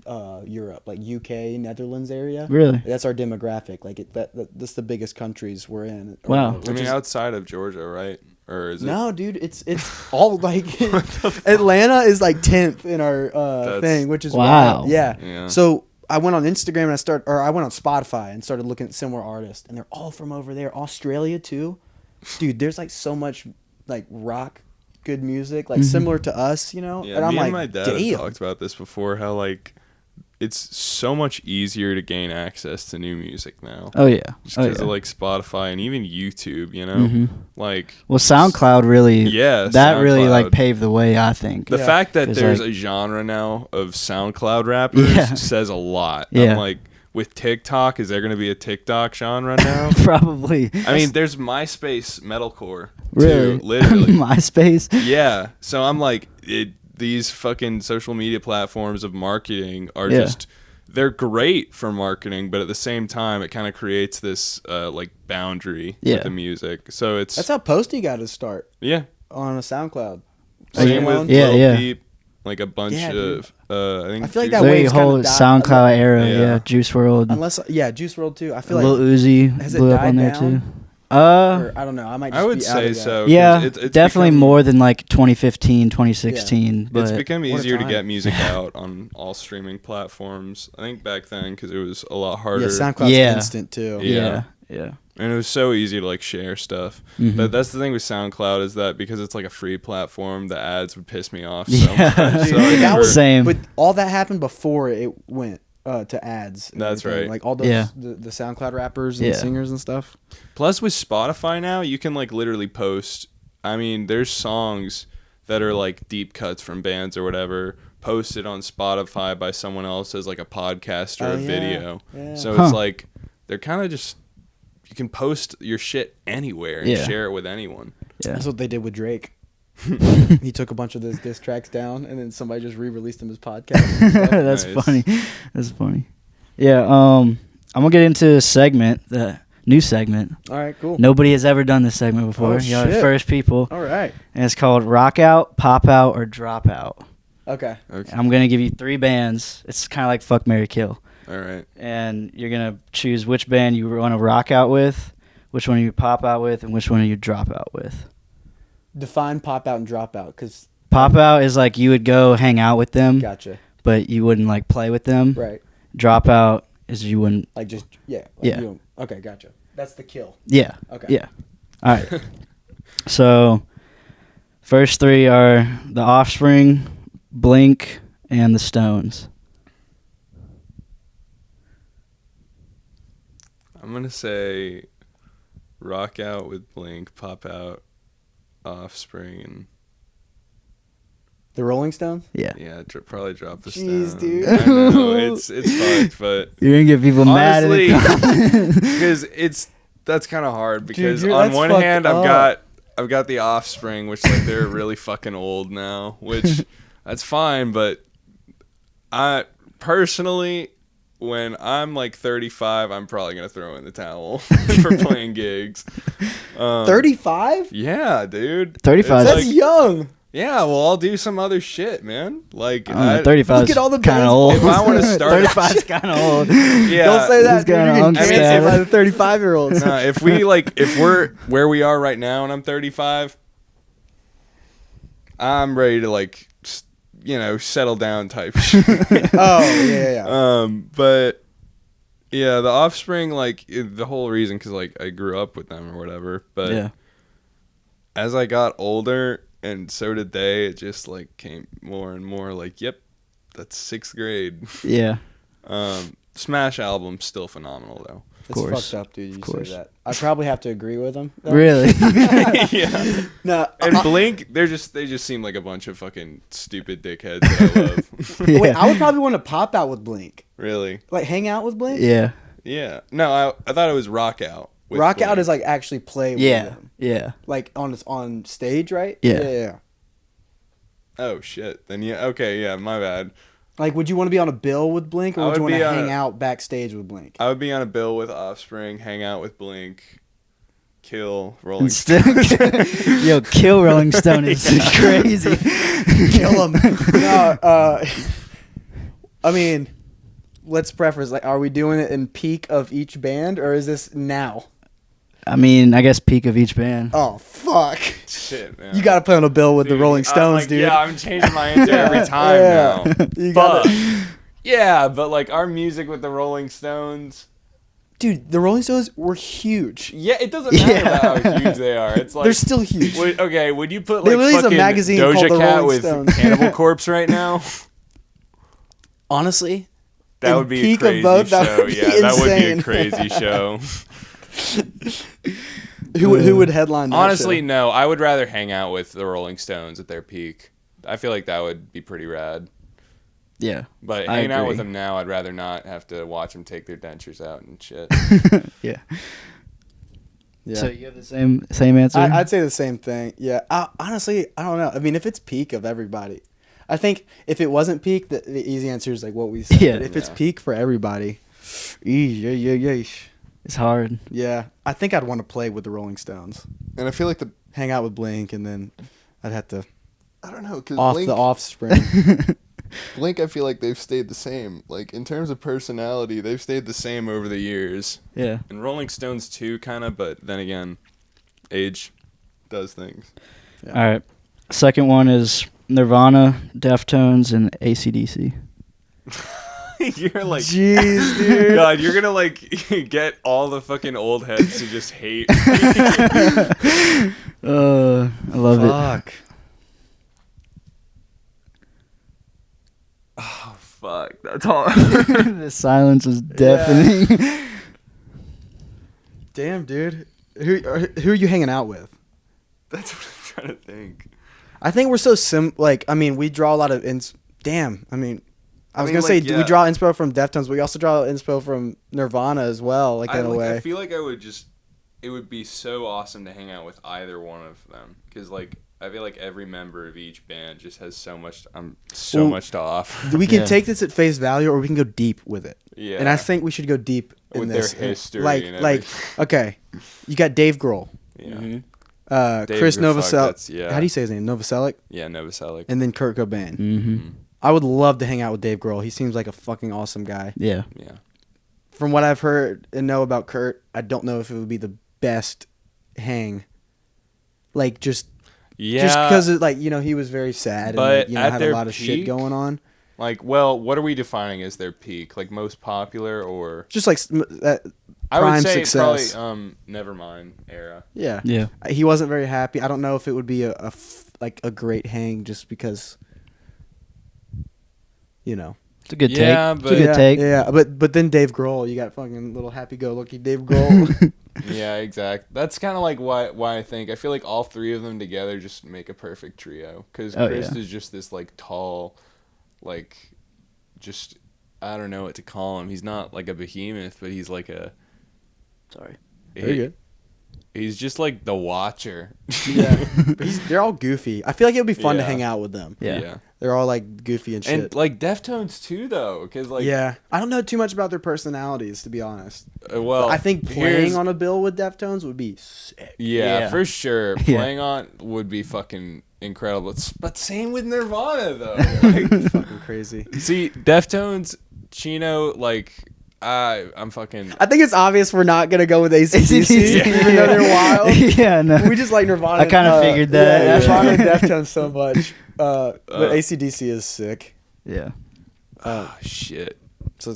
Europe, like UK, Netherlands area. Really? That's our demographic. Like that's the biggest countries we're in. Wow. Which I mean, is- outside of Georgia, right? Or is it? no, dude, it's all like Atlanta is like 10th in our thing, which is Wow. wild. Yeah. Yeah. So I went on Instagram and I went on Spotify and started looking at similar artists, and they're all from over there. Australia too, dude. There's like so much like rock, good music, like similar to us, you know. Yeah, and I'm me like, and my dad damn. have talked about this before. How like it's so much easier to gain access to new music now. Oh yeah. Just Oh because yeah. of like Spotify and even YouTube, you know, Mhm. like Well, SoundCloud really. Yeah, That really like SoundCloud. paved the way, I think. the Yeah. fact that 'Cause, there's like- a genre now of SoundCloud rappers Yeah. says a lot. Yeah. I'm like, with TikTok, is there going to be a TikTok genre now? Probably. I mean, there's MySpace metalcore. Really? Too, literally. MySpace. Yeah. So I'm like, these fucking social media platforms of marketing are Yeah. just, they're great for marketing, but at the same time, it kind of creates this like boundary Yeah. with the music. So it's, That's how Posty got his start yeah. on a SoundCloud. Same yeah. with Yeah, Lil yeah. Peep, like a bunch Yeah, dude. of, I think I feel like Juice- that The wave's kinda whole died. SoundCloud era. Yeah. Yeah. Juice WRLD. Unless Juice WRLD too. I feel Lil like Uzi has it blew up on died there down? too. or I don't know. I might. Just I would be out say of that. so. 'cause Yeah, it's definitely become- more than like 2015, 2016. But It's become What a easier to time. get music out on all streaming platforms. I think back then because it was a lot harder. Yeah, SoundCloud's Yeah. instant too. yeah, yeah. And it was so easy to like share stuff. Mhm. But that's the thing with SoundCloud is that because it's like a free platform, the ads would piss me off so Yeah. much. So Dude, I that never- was- Same. But all that happened before it went to ads. and That's everything. right. Like all those Yeah. the SoundCloud rappers and Yeah. singers and stuff. Plus with Spotify now, you can like literally post. I mean, there's songs that are like deep cuts from bands or whatever posted on Spotify by someone else as like a podcast or Oh, a yeah. video. Yeah. So Huh. it's like they're kind of just you can post your shit anywhere and Yeah. share it with anyone. Yeah. That's what they did with Drake. He took a bunch of those diss tracks down, and then somebody just re-released them as podcasts. and stuff. That's Nice. funny. That's funny. Yeah. I'm gonna get into a segment, the new segment. All right, cool. Nobody has ever done this segment before. Oh, Y'all are the shit. first people, All right. and it's called Rock Out, Pop Out, or Drop Out. Okay. Okay. I'm gonna give you 3 bands. It's kind of like Fuck, Marry, Kill, All right. and you're gonna choose which band you want to rock out with, which one you pop out with, and which one you drop out with. Define pop out and drop out, because Pop out is like you would go hang out with them, gotcha. but you wouldn't like play with them. Right. Drop out is you wouldn't. Like just yeah. Like Yeah. you don't- okay, gotcha. That's the kill. Yeah. Okay. Yeah. All right. So, first 3 are The Offspring, Blink, and The Stones. I'm gonna say rock out with Blink, pop out, Offspring, and The Rolling Stones. Yeah. yeah, probably drop the Jeez, Stones. dude. I know it's fucked, but You're gonna get people mad honestly, in the comments. because that's kind of hard because Dude, on that's one fucked hand up. I've got the Offspring, which like they're really fucking old now, which that's fine, but I personally, when I'm like 35, I'm probably gonna throw in the towel for playing gigs. 35. Yeah, dude. 35 It's That's like, young. yeah, well, I'll do some other shit, man. Like, I don't know, I- 35 Look is at all the kind bands- of old. If I wanna start- 35 is kind of old. yeah, Don't say He's that, dude. got You're an getting uncle canceled stab. by the 35-year-olds. no, if we're where we are right now and I'm 35, I'm ready to like, settle down type shit. Oh yeah. But yeah, the Offspring, like the whole reason, because like I grew up with them or whatever. But Yeah. as I got older, and so did they, it just like came more and more like, yep, that's 6th grade. Yeah. Smash album, still phenomenal though. It's course. fucked up, dude. You course. say that. I probably have to agree with him. though. Really? Yeah. No. And Blink, they just seem like a bunch of fucking stupid dickheads that I love. Yeah. Wait, I would probably want to pop out with Blink. Really? Like hang out with Blink. Yeah. Yeah. No, I thought it was rock out. with Rock out Blink. is like actually play with Yeah. them. Yeah. Like on stage, right? Yeah. Yeah. Oh shit. Then yeah. Okay. Yeah. My bad. Like, would you want to be on a bill with Blink, or I would you would want to be on hang a- out backstage with Blink? I would be on a bill with Offspring, hang out with Blink. kill Rolling Still, Stones. yo, kill Rolling Stone is crazy. Kill him. No, I mean, let's preface. Like, are we doing it in peak of each band, or is this now? I mean, I guess peak of each band. Oh fuck! Shit, man. You got to play on a bill with the Dude, Rolling I'm Stones, like, dude. Yeah, I'm changing my answer every time now. You Fuck. gotta- Yeah, but like our music with the Rolling Stones. Dude, the Rolling Stones were huge. Yeah, it doesn't matter Yeah. about how huge they are. It's like They're still huge. would you put There like really is a fucking magazine called Doja The Cat Rolling with Stones. Cannibal Corpse right now? Honestly, That in would be a peak of crazy both, that show. would be Yeah, that would be a insane. crazy show. who would headline that Honestly, show? no. I would rather hang out with the Rolling Stones at their peak. I feel like that would be pretty rad. Yeah. But I hanging out agree. with them now, I'd rather not have to watch them take their dentures out and shit. Yeah. Yeah. So you have the same answer? I'd say the same thing. Yeah. Honestly, I don't know. I mean, if it's peak of everybody, I think if it wasn't peak, the easy answer is like what we said. Yeah. But if it's Yeah. peak for everybody, yeesh. It's hard. Yeah, I think I'd want to play with the Rolling Stones, And I feel like hang out with Blink, and then I'd have to I don't know, because off Blink, the Offspring. Blink, I feel like they've stayed the same. Like, in terms of personality, they've stayed the same. Same over the years. Yeah. And Rolling Stones too, kind of, but then again, age does things. Yeah. All right. Second one is Nirvana, Deftones, and AC/DC. You're like, Jeez, dude. God, you're gonna like get all the fucking old heads to just hate. I love it. Fuck. Oh fuck, that's all. The silence is deafening. Damn, dude. Who are you hanging out with? That's what I'm trying to think. I think we're so like, I mean, we draw a lot of damn. I mean, I was mean, gonna say like, yeah. we draw inspo from Deftones, but we also draw inspo from Nirvana as well, like in a way. I feel like it would be so awesome to hang out with either one of them, because like I feel like every member of each band just has so much much to offer. We can Yeah. take this at face value, or we can go deep with it. Yeah. And I think we should go deep in With this. their history like, and like, everything. okay, you got Dave Grohl, Yeah. Mm-hmm. Chris Grohl, fuck, Novoselic. that's- yeah. How do you say his name? Novoselic, Yeah, Novoselic. and then Kurt Cobain. Mm-hmm. I would love to hang out with Dave Grohl. He seems like a fucking awesome guy. Yeah. Yeah. From what I've heard and know about Kurt, I don't know if it would be the best hang. Like just Yeah. just because like he was very sad But and at had a their lot of shit peak- going on. Like, well, what are we defining as their peak? Like most popular, or Just like that I prime would say success. probably Nevermind era. Yeah. Yeah. He wasn't very happy. I don't know if it would be a great hang just because It's a good Yeah, take. but- It's a good take. Yeah, but then Dave Grohl, you got fucking little happy-go-lucky Dave Grohl. Yeah, exactly. That's kind of like why I think I feel like all three of them together just make a perfect trio. Because Oh, Chris yeah. is just this like tall, like just I don't know what to call him. He's not like a behemoth, but he's like a. Sorry. Very good. He's just like the watcher. Yeah, but they're all goofy. I feel like it would be fun to Yeah. hang out with them. Yeah. They're all like goofy and shit. And like Deftones too, though, because like yeah, I don't know too much about their personalities, to be honest. well, I think here's- playing on a bill with Deftones would be sick. Yeah, Yeah. for sure. Yeah. Playing on would be fucking incredible. But same with Nirvana though. Like, Fucking crazy. see, Deftones, Chino, like I'm fucking. I think it's obvious we're not gonna go with ACDC, Yeah. even though they're wild. Yeah, no. We just like Nirvana. I kinda figured that. Yeah, Nirvana and Yeah. Deftones so much. But ACDC is sick. Yeah. Oh shit. So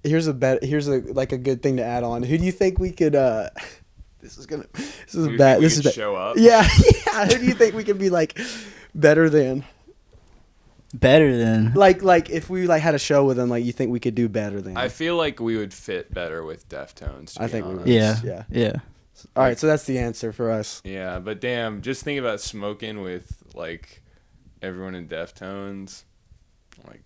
here's a good thing to add on. Who do you think we could? This is bad. This is bad. Show up. Yeah, yeah. Who do you think we could be like better than? Better than. Like if we like had a show with them, like you think we could do better than? I feel like we would fit better with Deftones. to I be think we honest. would. Yeah. Yeah. Yeah. All right, so that's the answer for us. Yeah, but damn, just think about smoking with like everyone in Deftones. Like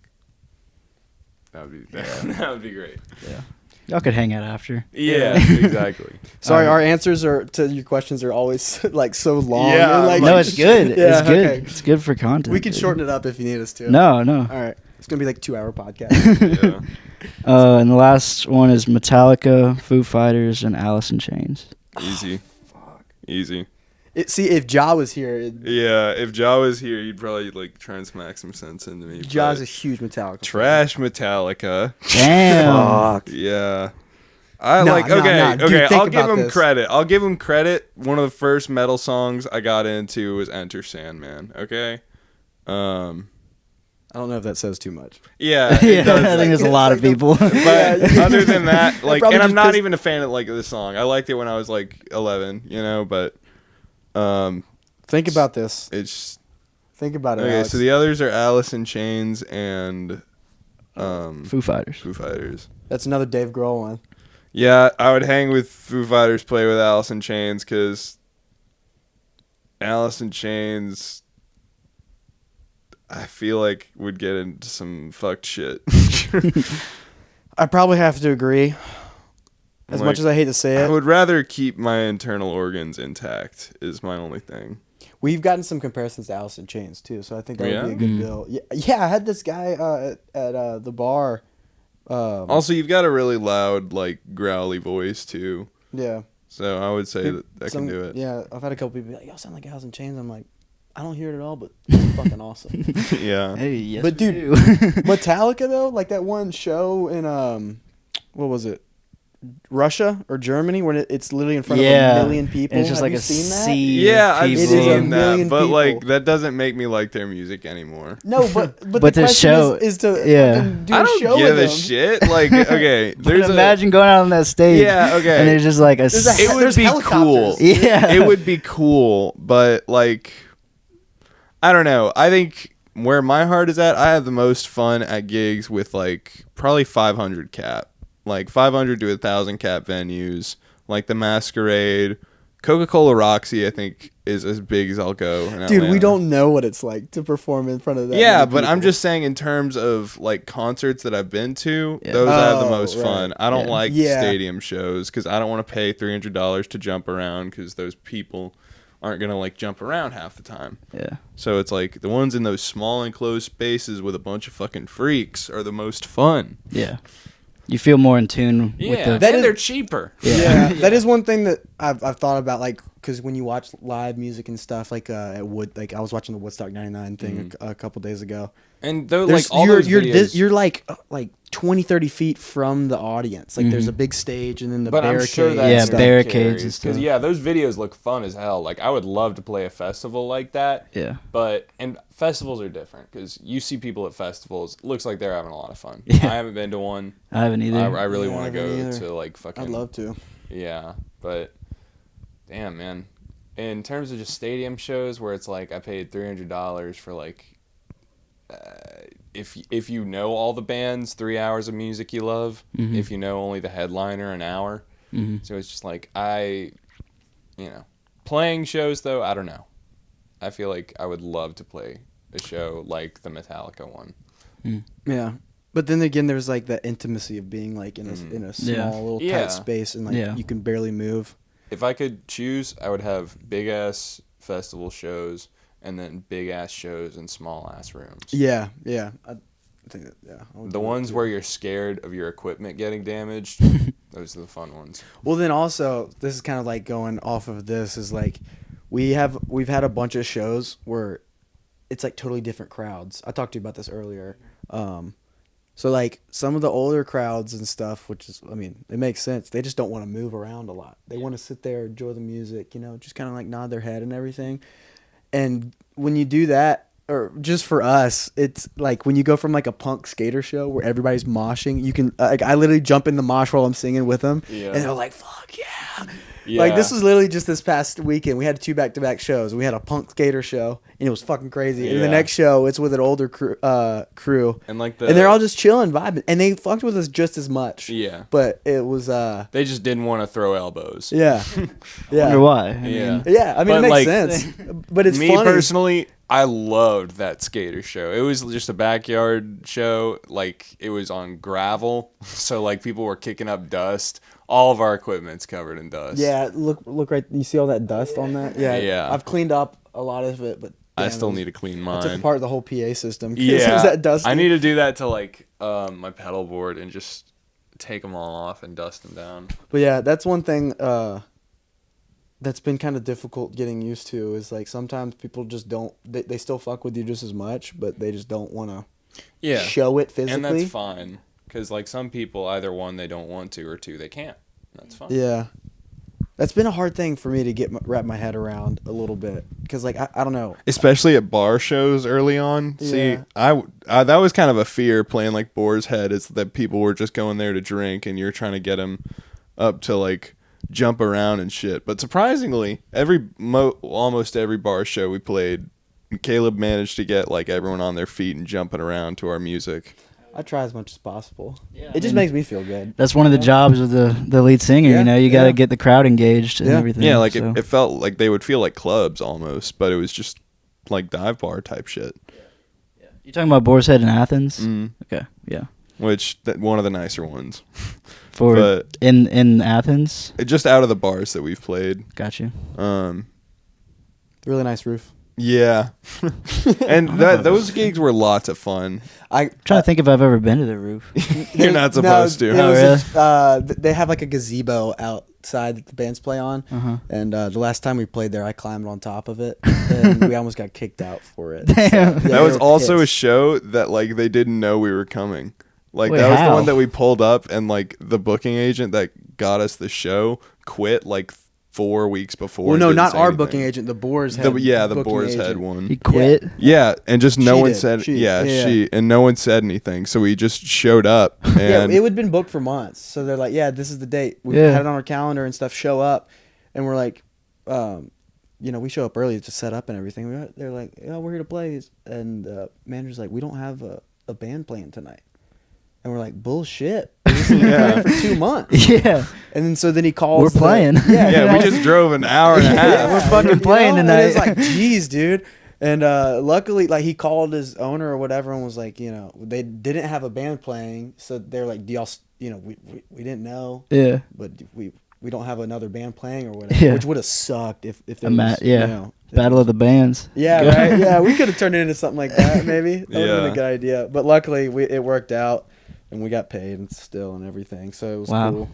that would be that would be great. Yeah. Y'all could hang out after. Yeah, exactly. Sorry, All our right. answers to your questions are always like so long. Yeah, and, like, No, it's good. Yeah, It's good. okay. It's good for content. We can dude. shorten it up if you need us to. No, no. All right. It's gonna be like 2-hour podcast. Yeah. And the last one is Metallica, Foo Fighters, and Alice in Chains. Easy. Easy. See, if Ja was here, Yeah, if Ja was here, he'd probably like try and smack some sense into me. Ja's but a huge Metallica. trash Metallica. Damn. Fuck. Yeah. Dude, I'll think give about him this. credit. I'll give him credit. One of the first metal songs I got into was Enter Sandman, okay? I don't know if that says too much. Yeah, Yeah, it does. I think there's a lot of people. But other than that, like, probably and I'm just not pissed- even a fan of like this song. I liked it when I was like 11, you know, but Think about this. it's Think about it. okay. Alex. So the others are Alice in Chains and Foo Fighters. Foo Fighters. That's another Dave Grohl one. Yeah, I would hang with Foo Fighters, play with Alice in Chains, because Alice in Chains, I feel like would get into some fucked shit. I probably have to agree. As Like, much as I hate to say I it, would rather keep my internal organs intact, is my only thing. we've gotten some comparisons to Alice in Chains too, so I think that would be a good bill. Yeah, I had this guy at the bar. Also, you've got a really loud, like, growly voice, too. Yeah. So I would say that I can do it. Yeah, I've had a couple people be like, "Y'all sound like Alice in Chains." I'm like, I don't hear it at all, but it's fucking awesome. Yeah. Hey, yes, But we dude, do. Metallica though, like that one show in what was it, Russia or Germany, when it's literally in front of a million people. And it's just Have like you a seen that? sea. Yeah, I've It is a seen that, million but, like, people. that doesn't make me like their music anymore. No, but But the the question show- is to yeah. fucking do I a don't show give with a them. shit. Like, okay, But there's imagine going out on that stage. Yeah, okay. And there's just like a. There's a- it would There's be cool. helicopters. Yeah. It would be cool, but, like, I don't know. I think where my heart is at, I have the most fun at gigs with, like, probably 500 cap. Like, 500 to 1,000 cap venues. Like the Masquerade. Coca-Cola Roxy, I think, is as big as I'll go in Dude, we Atlanta. don't know what it's like to perform in front of that. Yeah, many but I'm people. just saying in terms of, like, concerts that I've been to, Yeah. those I have the Oh, most right. fun. I don't Yeah. like Yeah. stadium shows because I don't want to pay $300 to jump around because those people aren't going to, like, jump around half the time. Yeah. So it's like the ones in those small enclosed spaces with a bunch of fucking freaks are the most fun. Yeah. You feel more in tune with the. That is- they're cheaper. Yeah, that is one thing that I've thought about, like, because when you watch live music and stuff, like at Wood, like I was watching the Woodstock '99 thing a couple days ago. And though, like, There's, all you're those videos, you're like 20, 30 feet from the audience. Like there's a big stage and then the but barricade. I'm sure that Yeah, and stuff. barricades and stuff. Because yeah, those videos look fun as hell. Like I would love to play a festival like that. Yeah. But and festivals are different because you see people at festivals. It looks like they're having a lot of fun. Yeah. I haven't been to one. I haven't either. I really Yeah, want I to haven't go either. to like fucking. I'd love to. Yeah, but damn, man. In terms of just stadium shows where it's like I paid $300 for like if you know all the bands, 3 hours of music you love. Mhm. If you know only the headliner, an hour. Mhm. So it's just like playing shows though. I don't know. I feel like I would love to play a show like the Metallica one. Yeah. But then again, there's like that intimacy of being like in a small Yeah. little Yeah. tight space and like Yeah. you can barely move. If I could choose, I would have big ass festival shows and then big ass shows in small ass rooms. Yeah, yeah. I think that, yeah. I would The do that ones too. where you're scared of your equipment getting damaged, those are the fun ones. Well, then also, this is kind of like going off of this is like we've had a bunch of shows where it's like totally different crowds. I talked to you about this earlier. So like some of the older crowds and stuff, which is, I mean, it makes sense. They just don't want to move around a lot. They want to sit there, enjoy the music, just kind of like nod their head and everything. And when you do that, or just for us, it's like when you go from like a punk skater show where everybody's moshing, you can like I literally jump in the mosh while I'm singing with them, Yeah. and they're like, "Fuck yeah!" Yeah. Like this was literally just this past weekend. We had 2 back-to-back shows. We had a punk skater show, and it was fucking crazy. And the Yeah. next show, it's with an older crew, And like and they're all just chilling, vibing, and they fucked with us just as much. Yeah. But it was They just didn't want to throw elbows. yeah, yeah, Wonder why. I Yeah. mean, yeah. I mean, But, it makes like, sense. But it's Me funny. personally, I loved that skater show. It was just a backyard show. Like it was on gravel, so like people were kicking up dust. All of our equipment's covered in dust. Yeah, look right. You see all that dust on that? Yeah, Yeah. I've cleaned up a lot of it, but I Damn, still it was- need to clean I took mine. apart the whole PA system. 'cause Yeah, it was that dusty. I need to do that to like my pedal board and just take them all off and dust them down. But yeah, that's one thing that's been kind of difficult getting used to is like sometimes people just don't they still fuck with you just as much, but they just don't want to show it physically. And that's fine because like some people either one they don't want to or two they can't. That's fine. Yeah. That's been a hard thing for me to wrap my head around a little bit because like I don't know. Especially at bar shows early on. Yeah. See, I that was kind of a fear playing like Boar's Head is that people were just going there to drink and you're trying to get them up to like jump around and shit. But surprisingly, almost every bar show we played, Caleb managed to get like everyone on their feet and jumping around to our music. I try as much as possible. Yeah, It just makes me feel good. That's one of the jobs of the lead singer. Yeah, You know, you got to yeah. get the crowd engaged and Yeah. everything. Yeah, like so. it felt like they would feel like clubs almost, but it was just like dive bar type shit. You talking about Boar's Head in Athens? Mm. Okay, yeah. Which one of the nicer ones. For But- in Athens, Just out of the bars that we've played. got you. Really nice roof. Yeah. And those gigs were lots of fun. I'm Trying to think if I've ever been to the roof. You're not supposed to. Oh, really? They have like a gazebo outside that the bands play on, Uh-huh. and the last time we played there, I climbed on top of it, and we almost got kicked out for it. Damn. yeah, That they was were also a pissed. show that like they didn't know we were coming. Like Wait, that was the how? one that we pulled up and like the booking agent that got us the show quit like 4 weeks before. Well, and no, didn't not say our anything. booking agent. The Boar's Head. The booking Boar's Head agent. one. He quit. Yeah, and just no She one did. said. She- yeah, yeah. she and no one said anything. So we just showed up and Yeah, it would have been booked for months. So they're like, yeah, this is the date. We Yeah. had it on our calendar and stuff. Show up, and we're like, we show up early to set up and everything. They're like, yeah, we're here to play, and manager's like, we don't have a band playing tonight, and we're like, bullshit. This has been playing for 2 months. Yeah, And then he calls. we're playing. yeah, we just drove an hour and a half. Yeah, we're fucking playing And tonight. it's like, geez, dude. And luckily, like, he called his owner or whatever and was like, they didn't have a band playing, so they're like, do y'all, we didn't know, yeah. but we don't have another band playing or whatever, Yeah. which would have sucked if there was, Yeah. Battle of the Bands. yeah, right, yeah, we could have turned it into something like that, maybe. That would have been Yeah. a good idea. But luckily, it worked out, and we got paid and still and everything, so it was Wow. cool.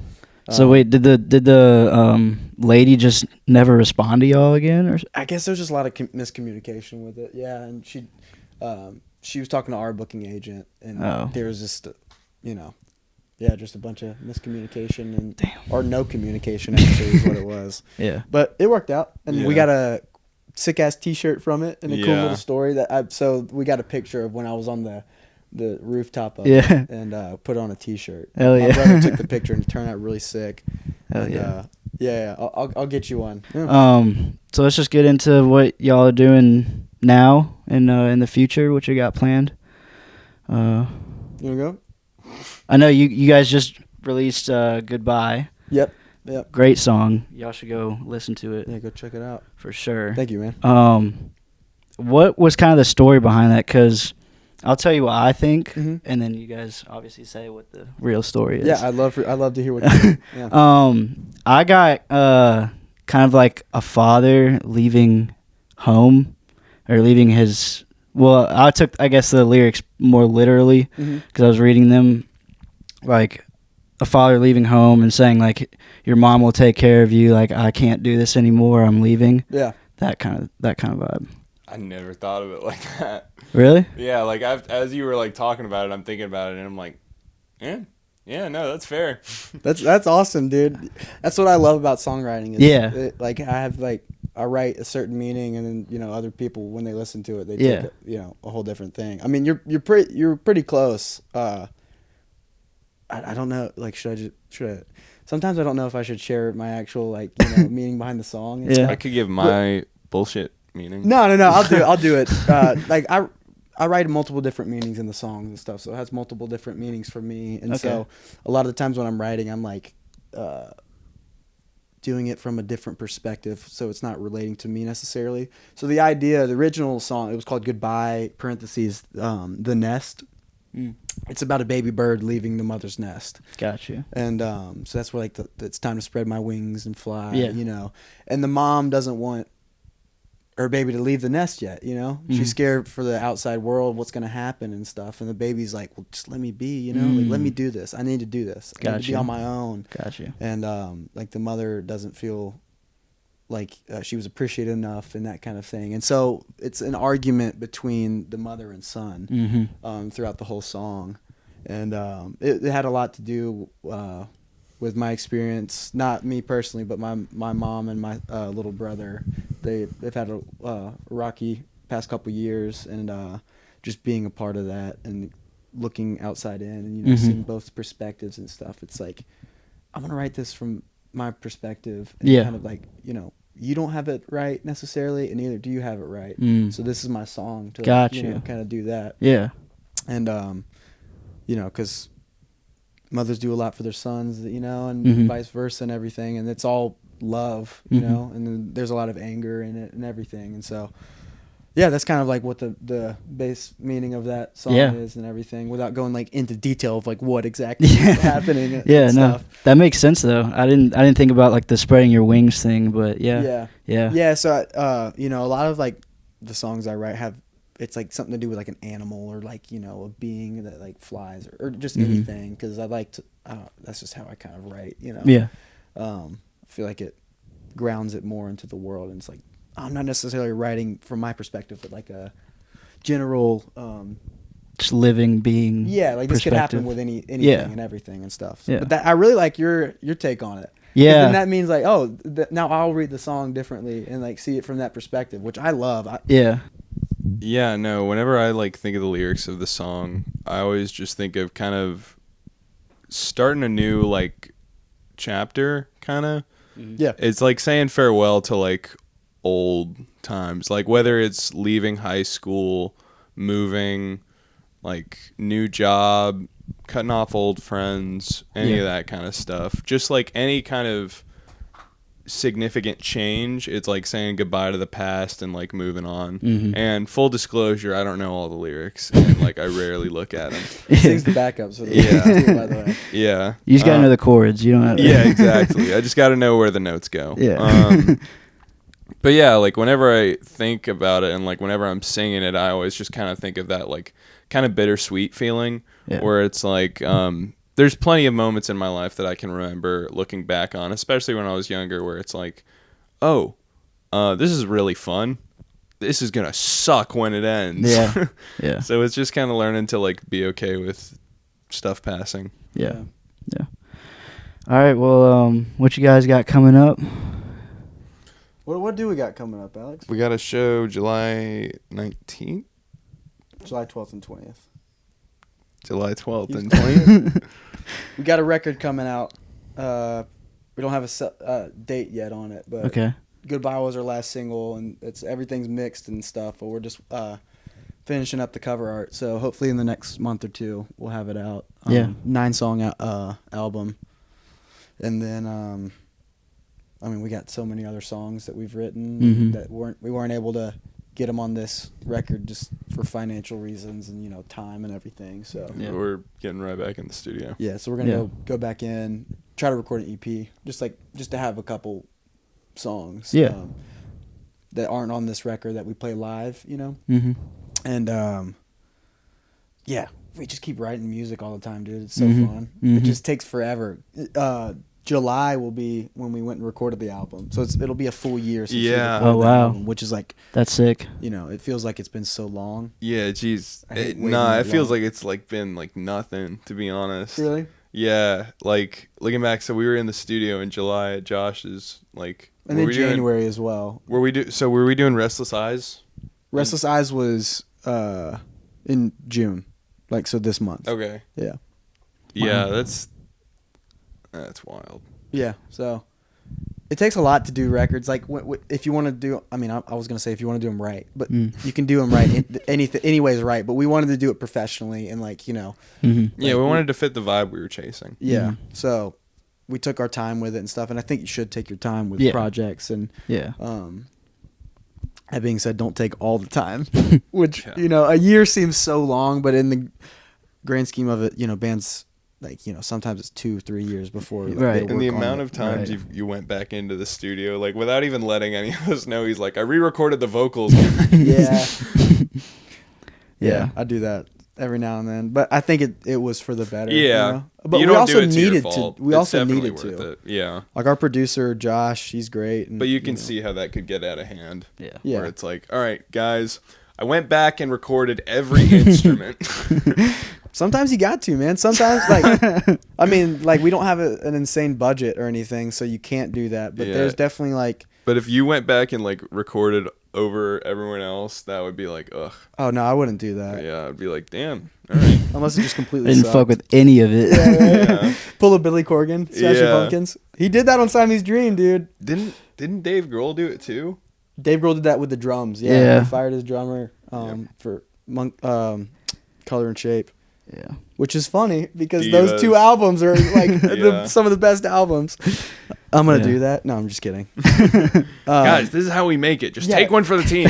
So wait, did the lady just never respond to y'all again, or? I guess there's just a lot of miscommunication with it. Yeah, and she was talking to our booking agent, and Oh. there was just, just a bunch of miscommunication and or no communication actually is what it was. Yeah. But it worked out, and we Yeah. got a sick ass T-shirt from it, and a cool Yeah. little story so we got a picture of when I was on the rooftop of Yeah. it and put it on a T-shirt. Hell My yeah. brother took the picture and it turned out really sick. Hell And, yeah. yeah, I'll get you one. Yeah. So let's just get into what y'all are doing now and in the future. What you got planned? You wanna go? I know you guys just released "Goodbye." Yep. Great song. Y'all should go listen to it Yeah, go check it out. for sure. Thank you, man. What was kind of the story behind that? Because I'll tell you what I think, Mhm. and then you guys obviously say what the real story is. Yeah, I'd love to hear what you think. Yeah. I got kind of like a father leaving home or leaving his. Well, I took I guess the lyrics more literally Mhm. because I was reading them, like a father leaving home and saying like your mom will take care of you. Like I can't do this anymore. I'm leaving. Yeah. That kind of vibe. I never thought of it like that. Really? Yeah, like as you were like talking about it, I'm thinking about it, and I'm like, yeah, no, that's fair. That's awesome, dude. That's what I love about songwriting. Is Yeah. I write a certain meaning, and then other people when they listen to it, they Yeah. take a whole different thing. I mean, you're pretty close. I don't know. Like, should I? Sometimes I don't know if I should share my actual meaning behind the song. And Yeah. stuff. I could give my bullshit meaning. No. I'll do it. I write multiple different meanings in the songs and stuff, so it has multiple different meanings for me. And Okay. so a lot of the times when I'm writing, I'm like doing it from a different perspective, so it's not relating to me necessarily. So the original song, it was called "Goodbye," parentheses, the nest. Mm. It's about a baby bird leaving the mother's nest. Gotcha. And so that's where it's time to spread my wings and fly, Yeah. And the mom doesn't want her baby to leave the nest yet, you know? Mhm. She's scared for the outside world, what's going to happen and stuff. And the baby's like, well, just let me be, you know? Like, let me do this. I need to do this. I need to be Gotcha. on my own. Gotcha. And like the mother doesn't feel like she was appreciated enough and that kind of thing. And so it's an argument between the mother and son throughout the whole song. And it had a lot to do with my experience, not me personally, but my mom and my little brother. They've had a rocky past couple years, and just being a part of that and looking outside in and, you know, seeing both perspectives and stuff. It's like, I'm going to write this from my perspective and kind of like, you know, you don't have it right necessarily, and neither do you have it right. So this is my song to you know, kind of do that. Yeah. And you know, because mothers do a lot for their sons, you know, and vice versa and everything, and it's all love, you know, and then there's a lot of anger in it and everything. And so yeah, that's kind of like what the base meaning of that song is and everything, without going like into detail of like what exactly is happening and stuff. That makes sense though. I didn't think about like the spreading your wings thing, but yeah. So you know, a lot of like the songs I write have, it's like something to do with like an animal or like, you know, a being that like flies or just anything, because I like to that's just how I kind of write, you know. I feel like it grounds it more into the world, and it's like I'm not necessarily writing from my perspective, but like a general just living being. Yeah, like this could happen with anything and everything and stuff. So, Yeah. but that, I really like your take on it. Yeah. Then that means like, oh, now I'll read the song differently and like see it from that perspective, which I love. Yeah, no, whenever I like think of the lyrics of the song, I always just think of kind of starting a new like chapter, kind of. Yeah. It's like saying farewell to like old times, like whether it's leaving high school, moving, like new job, cutting off old friends, any of that kind of stuff. Just like any kind of significant change, it's like saying goodbye to the past and like moving on. And full disclosure, I don't know all the lyrics, and like I rarely look at them. He sings the backups for the too, by the way. Yeah, You just gotta know the chords. You don't have. Yeah, exactly. I just got to know where the notes go. But yeah, like whenever I think about it and like whenever I'm singing it, I always just kind of think of that like kind of bittersweet feeling where it's like there's plenty of moments in my life that I can remember looking back on, especially when I was younger, where it's like, oh, this is really fun. This is going to suck when it ends. Yeah. Yeah. So it's just kind of learning to like be okay with stuff passing. Yeah. All right. Well, what you guys got coming up? What do we got coming up, Alex? We got a show July 19th. July 12th and 20th. July 12th and 20th. We got a record coming out. We don't have a set, date yet on it, but Okay. Goodbye was our last single, and everything's mixed and stuff, but we're just finishing up the cover art. So hopefully in the next month or two we'll have it out. 9-song album. And then I mean, we got so many other songs that we've written that we weren't able to get them on this record just for financial reasons and, you know, time and everything. So We're getting right back in the studio. yeah, so we're gonna go back in, try to record an EP, just to have a couple songs that aren't on this record that we play live, you know. And yeah, we just keep writing music all the time, dude. It's so fun. It just takes forever. July will be when we went and recorded the album, so it'll be a full year since we recorded Oh, the wow. album, which is like, That's sick. you know, it feels like it's been so long. Yeah, geez. waiting It that feels long. like it's like been like nothing, to be honest. Really? Yeah, like looking back, so we were in the studio in July at Josh's, like, And were then we doing- January as well. were we doing Restless Eyes? Restless Eyes was in June, like, so this month. Okay. Yeah. Yeah, that's wild. Yeah, so it takes a lot to do records. Like, if you want to do, I mean, I was gonna say if you want to do them right, but you can do them right. Anyways, right. But we wanted to do it professionally and, like, you know. Yeah, we wanted to fit the vibe we were chasing. Yeah. So we took our time with it and stuff, and I think you should take your time with projects. And that being said, don't take all the time, which you know, a year seems so long, but in the grand scheme of it, you know, bands like, you know, sometimes it's 2-3 years before. Like, Right. they And the work on amount it. of times Right. you went back into the studio, like without even letting any of us know, he's like, I re-recorded the vocals. Yeah. Yeah. I do that every now and then, but I think it was for the better. Yeah. You know? But You we don't also do it to your needed fault. to. We It's also definitely needed worth to. it. Yeah. Like our producer Josh, he's great. And, But you can know. see how that could get out of hand. Yeah. Yeah. Where it's like, all right, guys, I went back and recorded every instrument. Sometimes you got to, man. Sometimes, like, I mean, like, we don't have an insane budget or anything, so you can't do that. But Yeah. there's definitely, like, But if you went back and like recorded over everyone else, that would be like, ugh. oh, no, I wouldn't do that. Yeah, I'd be like, damn. All right. Unless it just completely Didn't sucked. fuck with any of it. Yeah. Pull a Billy Corgan, Smashing Yeah. Pumpkins. He did that on Siamese Dream, dude. Didn't Dave Grohl do it too? Dave Grohl did that with the drums. Yeah. Yeah. He fired his drummer for Color and Shape. Yeah. Which is funny because those Divas. two albums are like Yeah. some of the best albums. I'm gonna Yeah. do that. No, I'm just kidding. Guys, this is how we make it. Just yeah. take one for the team.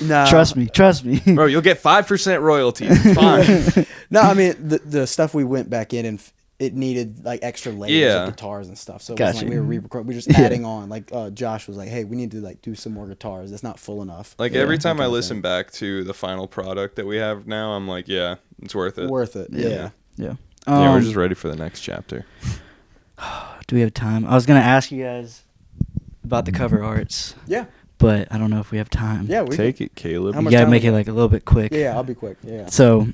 Nah. Trust me. Bro, you'll get 5% royalties. Fine. No, I mean the stuff we went back in and it needed like extra layers Yeah. of guitars and stuff. So it Gotcha. wasn't like we were re-recording. We were just adding on. Like Josh was like, "Hey, we need to like do some more guitars. That's not full enough." Like Yeah, every that time I kind of listen thing. back to the final product that we have now, I'm like, yeah, it's worth it. Worth it. Yeah. Yeah. Yeah, we're just ready for the next chapter. Do we have time? I was gonna ask you guys about the cover arts, Yeah. but I don't know if we have time. Yeah. We Take it, Caleb. How You much gotta time make we it got? like a little bit quick. Yeah. I'll be quick. Yeah. So,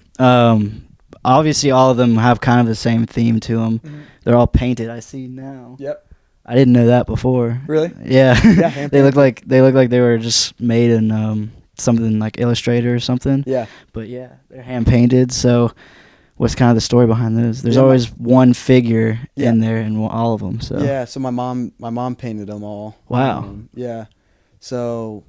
obviously, all of them have kind of the same theme to them. Mhm. They're all painted. I see now. Yep. I didn't know that before. Really? Yeah. Yeah, hand they look like they were just made in something like Illustrator or something. Yeah. But yeah, they're hand painted. So, what's kind of the story behind those? There's Yeah, always one figure Yeah. in there in all of them. So Yeah. So my mom painted them all. Wow. Yeah. So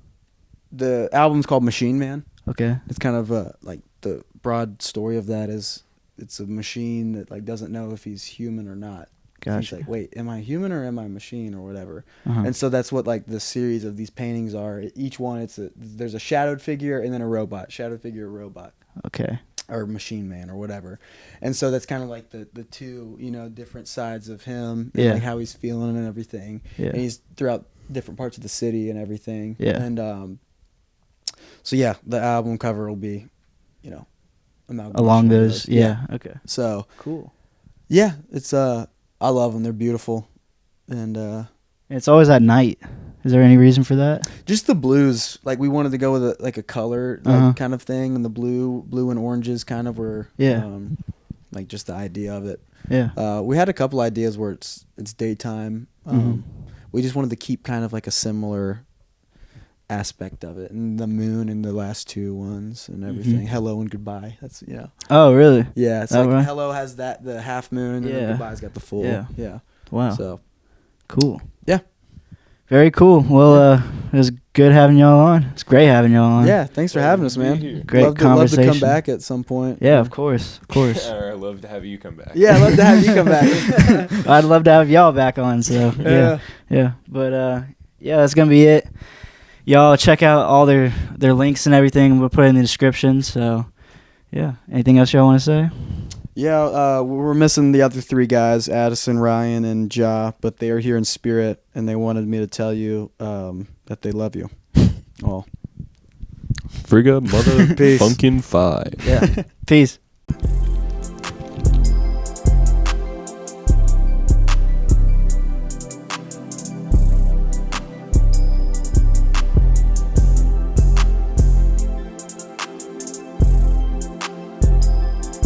the album's called Machine Man. Okay. It's kind of like the broad story of that is it's a machine that like doesn't know if he's human or not. So he's Gotcha. like, wait, am I human or am I a machine or whatever? Uh-huh. And so that's what like the series of these paintings are. Each one, there's a shadowed figure and then a robot. Shadowed figure, robot, Okay. or machine man or whatever. And so that's kind of like the two, different sides of him. And Yeah. like how he's feeling and everything. Yeah. And he's throughout different parts of the city and everything. Yeah. And so yeah, the album cover will be, amalgamation Along of those. Yeah. Okay. So Cool. yeah, it's I love them. They're beautiful, and It's always at night. Is there any reason for that? just the blues. Like we wanted to go with a color Uh-huh. kind of thing, and the blue and oranges kind of were Yeah. like just the idea of it. Yeah. We had a couple ideas where it's daytime. Mhm. We just wanted to keep kind of like a similar aspect of it, and the moon in the last two ones and everything. Mhm. Hello and goodbye. That's Oh, really? yeah. It's Oh, like right. hello has the half moon, and Yeah. then goodbye's got the full. Yeah. Yeah. Wow. So Cool. Yeah. Very cool. Well, it was good having y'all on. It's great having y'all on. yeah, thanks for having us, man. Great love to conversation. come back at some point. Yeah, of course. Of course. I'd love to have you come back. Yeah, I'd love to have you come back. I'd love to have y'all back on. So yeah. Yeah. But yeah, that's gonna be it. Y'all check out all their links and everything. We'll put it in the description. So yeah. Anything else y'all want to say? Yeah, we're missing the other three guys, Addison, Ryan, and Ja, but they are here in spirit, and they wanted me to tell you that they love you. All. Frigga Peace. Funkin' Five. Yeah. Peace.